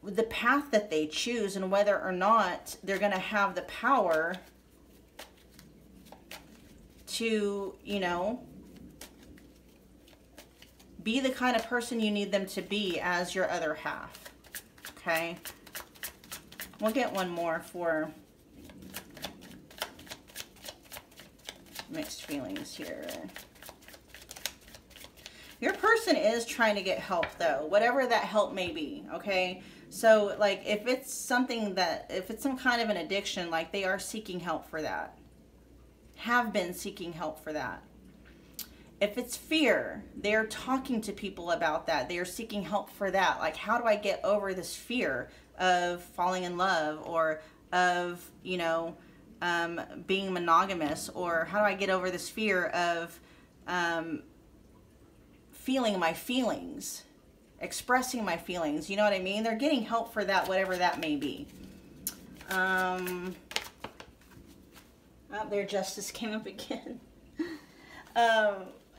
the path that they choose and whether or not they're going to have the power to, you know, be the kind of person you need them to be as your other half. Okay? We'll get one more for mixed feelings here. Your person is trying to get help, though, whatever that help may be, okay? So, like, if it's something that, if it's some kind of an addiction, like, they are seeking help for that. Have been seeking help for that. If it's fear, they're talking to people about that. They are seeking help for that. Like, how do I get over this fear of falling in love, or of, you know, being monogamous, or how do I get over this fear of feeling my feelings, expressing my feelings? You know what I mean? They're getting help for that, whatever that may be. Oh, their justice came up again.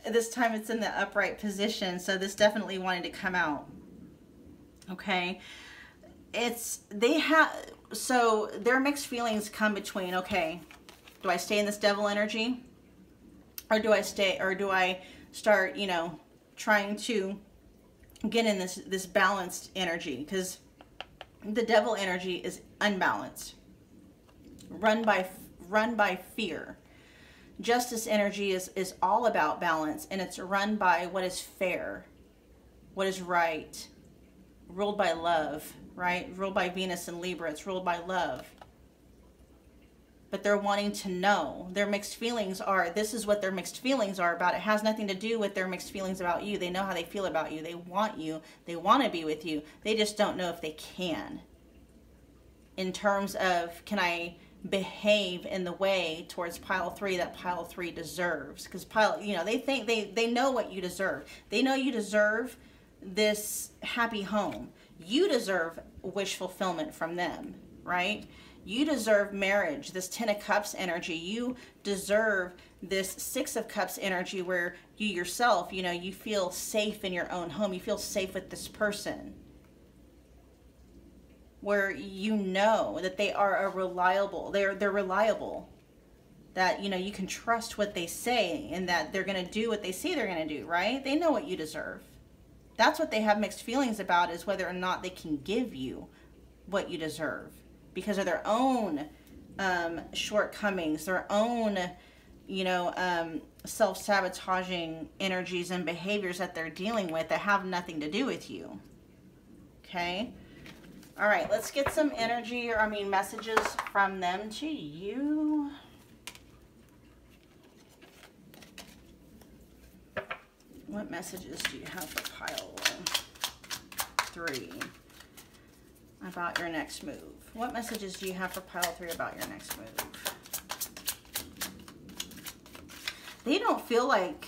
This time it's in the upright position, so this definitely wanted to come out. Okay, so their mixed feelings come between, okay, do I stay in this devil energy, or do I start, you know, trying to get in this balanced energy? Because the devil energy is unbalanced, run by fear. Justice energy is all about balance, and it's run by what is fair, what is right, ruled by love, right? Ruled by Venus and Libra. It's ruled by love. But they're wanting to know. Their mixed feelings are, this is what their mixed feelings are about. It has nothing to do with their mixed feelings about you. They know how they feel about you. They want you. They want to be with you. They just don't know if they can. In terms of, can I behave in the way towards pile 3 that pile 3 deserves? Because you know, they think they know what you deserve. They know you deserve this happy home. You deserve wish fulfillment from them, right? You deserve marriage, this 10 of Cups energy. You deserve this 6 of Cups energy where you yourself, you know, you feel safe in your own home. You feel safe with this person, where you know that they are they're reliable, that, you know, you can trust what they say, and that they're going to do what they say they're going to do, right? They know what you deserve. That's what they have mixed feelings about, is whether or not they can give you what you deserve because of their own shortcomings, their own, you know, self-sabotaging energies and behaviors that they're dealing with that have nothing to do with you. Okay? All right, let's get some energy, or I mean messages from them to you. What messages do you have for pile 3? about your next move. What messages do you have for pile 3 about your next move? They don't feel like...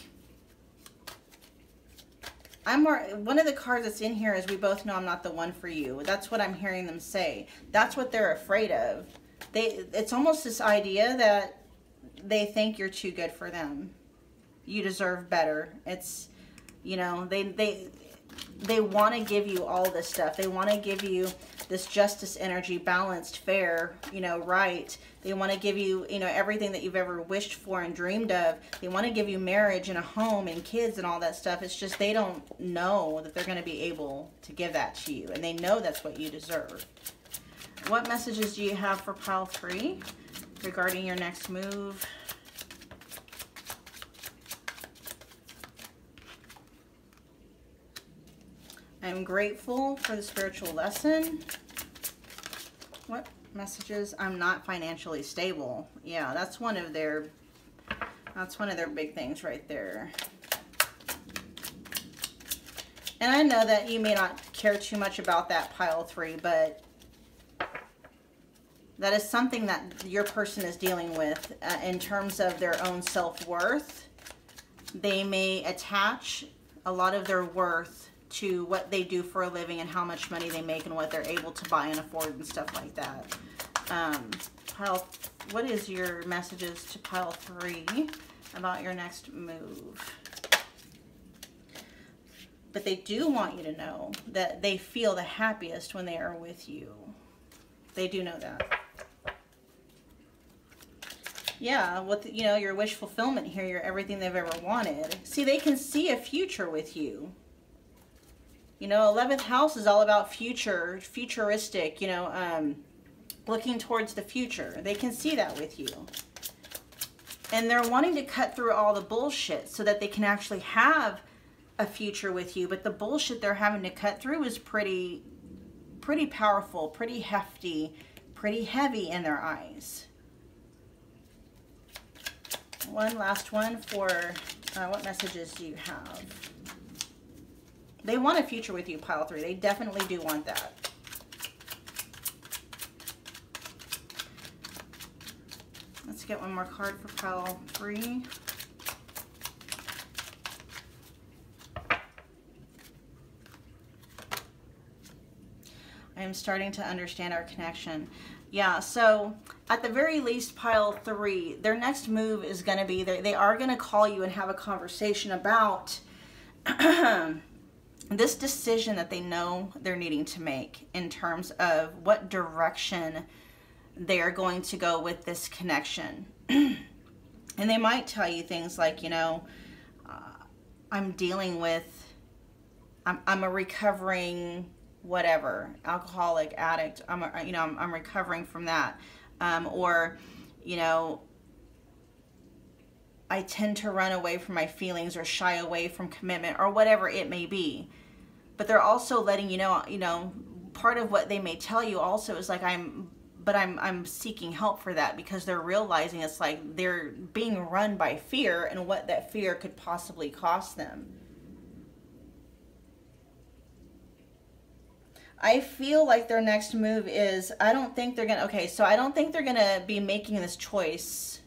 one of the cards that's in here is we both know I'm not the one for you. That's what I'm hearing them say. That's what they're afraid of. It's almost this idea that they think you're too good for them. You deserve better. It's, you know, they want to give you all this stuff. They want to give you this justice energy, balanced, fair, you know, right. They want to give you, you know, everything that you've ever wished for and dreamed of. They want to give you marriage and a home and kids and all that stuff. It's just they don't know that they're going to be able to give that to you. And they know that's what you deserve. What messages do you have for pile 3 regarding your next move? I'm grateful for the spiritual lesson. What messages? I'm not financially stable. Yeah, that's one of their big things right there. And I know that you may not care too much about that pile 3, but that is something that your person is dealing with in terms of their own self-worth. They may attach a lot of their worth to what they do for a living and how much money they make and what they're able to buy and afford and stuff like that. What is your messages to pile 3 about your next move? But they do want you to know that they feel the happiest when they are with you. They do know that. Yeah, with, you know, your wish fulfillment here, you're everything they've ever wanted. See, they can see a future with you. You know, 11th house is all about futuristic, you know, looking towards the future. They can see that with you. And they're wanting to cut through all the bullshit so that they can actually have a future with you. But the bullshit they're having to cut through is pretty powerful, pretty hefty, pretty heavy in their eyes. One last one for what messages do you have? They want a future with you, pile 3. They definitely do want that. Let's get one more card for pile 3. I am starting to understand our connection. Yeah, so at the very least, pile 3, their next move is going to be, they are going to call you and have a conversation about this decision that they know they're needing to make in terms of what direction they are going to go with this connection. And they might tell you things like, you know, I'm dealing with, I'm a recovering whatever, alcoholic, addict, I'm recovering from that. Or, you know, I tend to run away from my feelings or shy away from commitment or whatever it may be. But they're also letting you know, part of what they may tell you also is like, I'm seeking help for that, because they're realizing it's like they're being run by fear and what that fear could possibly cost them. I feel like their next move is, I don't think they're gonna be making this choice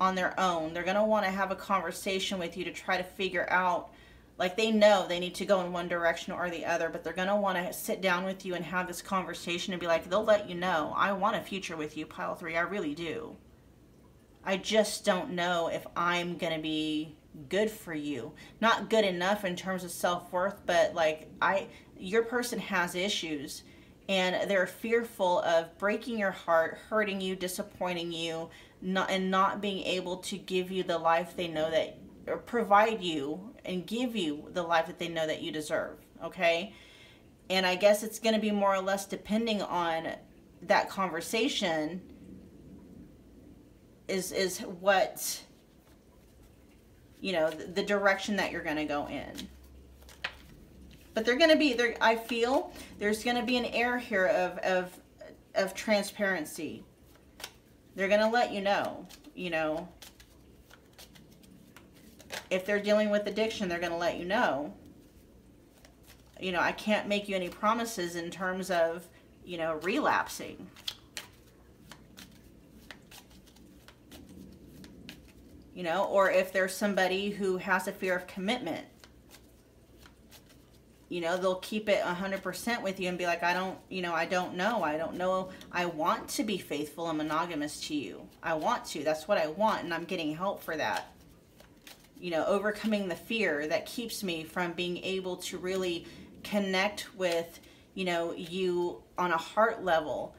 on their own. They're gonna want to have a conversation with you to try to figure out, like, they know they need to go in one direction or the other, but they're gonna want to sit down with you and have this conversation and be like, they'll let you know, I want a future with you, pile 3, I really do. I just don't know if I'm gonna be good for you. Not good enough in terms of self-worth, but like, your person has issues and they're fearful of breaking your heart, hurting you, disappointing you, not being able to give you the life they know that, or provide you and give you the life that they know that you deserve, okay? And I guess it's going to be more or less depending on that conversation is what, you know, the direction that you're going to go in. But they're going to be there. I feel there's going to be an air here of transparency. They're going to let you know, if they're dealing with addiction, they're going to let you know. I can't make you any promises in terms of, you know, relapsing. You know, or if there's somebody who has a fear of commitment, you know, they'll keep it 100% with you and be like, I don't know. I want to be faithful and monogamous to you. I want to. That's what I want, and I'm getting help for that. You know, overcoming the fear that keeps me from being able to really connect with, you know, you on a heart level.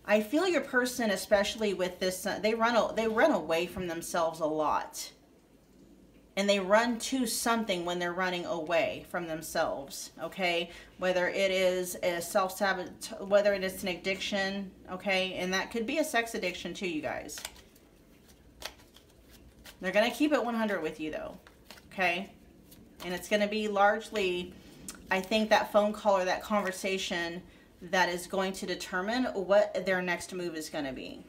I feel your person, especially with this, they run away from themselves a lot. And they run to something when they're running away from themselves, okay? Whether it is a self-sabotage, whether it is an addiction, okay? And that could be a sex addiction too, you guys. They're going to keep it 100 with you though, okay? And it's going to be largely, I think, that phone call or that conversation that is going to determine what their next move is going to be.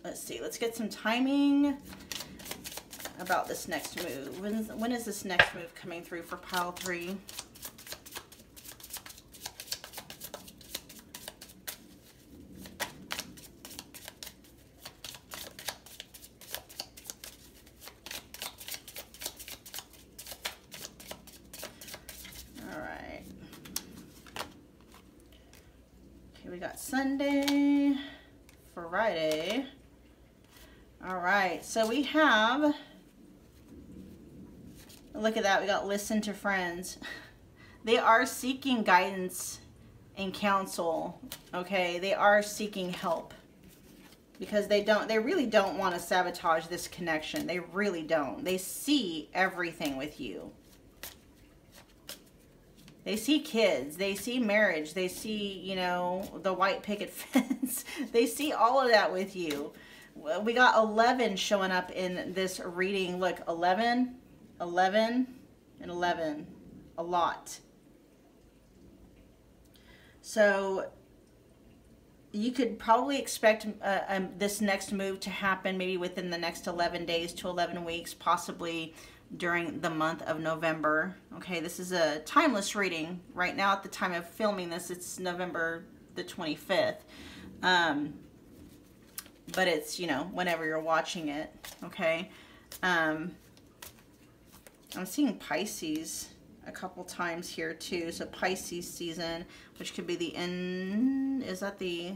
Let's see, let's get some timing about this next move. When is this next move coming through for pile 3? All right. Okay, we got Sunday, Friday. All right, so we have, look at that, we got listen to friends. They are seeking guidance and counsel, okay? They are seeking help because they really don't want to sabotage this connection. They really don't. They see everything with you. They see kids, they see marriage, they see, you know, the white picket fence. They see all of that with you. We got 11 showing up in this reading. Look, 11, 11, and 11. A lot. So you could probably expect this next move to happen maybe within the next 11 days to 11 weeks, possibly during the month of November. Okay, this is a timeless reading. Right now at the time of filming this, it's November the 25th. But it's, you know, whenever you're watching it, okay? I'm seeing Pisces a couple times here too. So Pisces season, which could be the end, is that the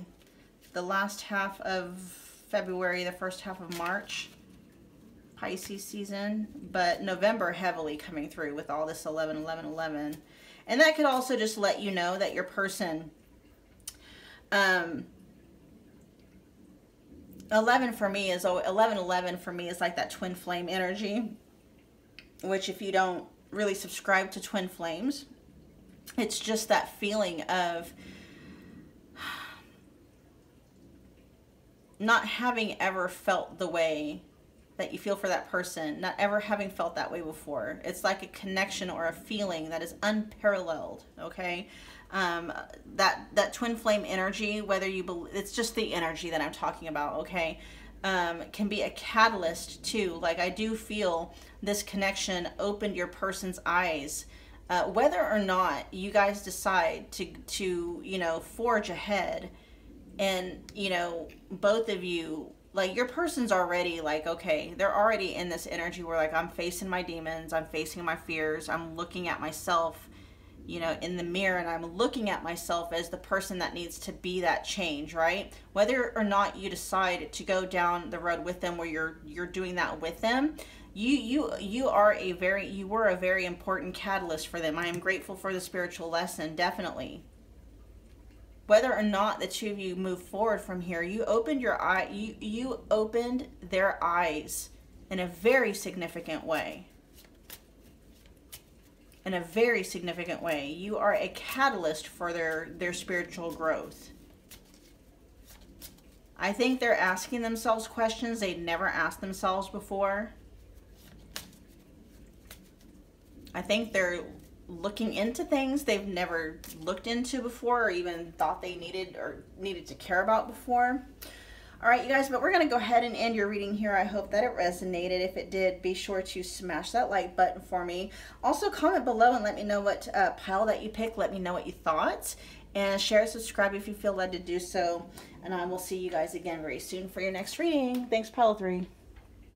last half of February, the first half of March? Pisces season, but November heavily coming through with all this 11, 11, 11. And that could also just let you know that your person, 11 for me is 11 for me is like that twin flame energy, which if you don't really subscribe to twin flames, it's just that feeling of not having ever felt the way that you feel for that person, not ever having felt that way before. It's like a connection or a feeling that is unparalleled, okay? That twin flame energy, whether you believe, it's just the energy that I'm talking about, okay? Can be a catalyst too. Like, I do feel this connection opened your person's eyes. Whether or not you guys decide to you know, forge ahead, and, you know, both of you, like, your person's already like, okay, they're already in this energy where, like, I'm facing my demons, I'm facing my fears, I'm looking at myself, you know, in the mirror, and I'm looking at myself as the person that needs to be that change, right? Whether or not you decide to go down the road with them, where you're doing that with them, you were a very important catalyst for them. I am grateful for the spiritual lesson, definitely. Whether or not the two of you move forward from here, you opened your eye, you opened their eyes in a very significant way. In a very significant way. You are a catalyst for their spiritual growth. I think they're asking themselves questions they'd never asked themselves before. I think they're looking into things they've never looked into before, or even thought they needed to care about before. All right, you guys, but we're going to go ahead and end your reading here. I hope that it resonated. If it did, be sure to smash that like button for me. Also, comment below and let me know what pile that you picked. Let me know what you thought. And share and subscribe if you feel led to do so. And I will see you guys again very soon for your next reading. Thanks, Pile 3.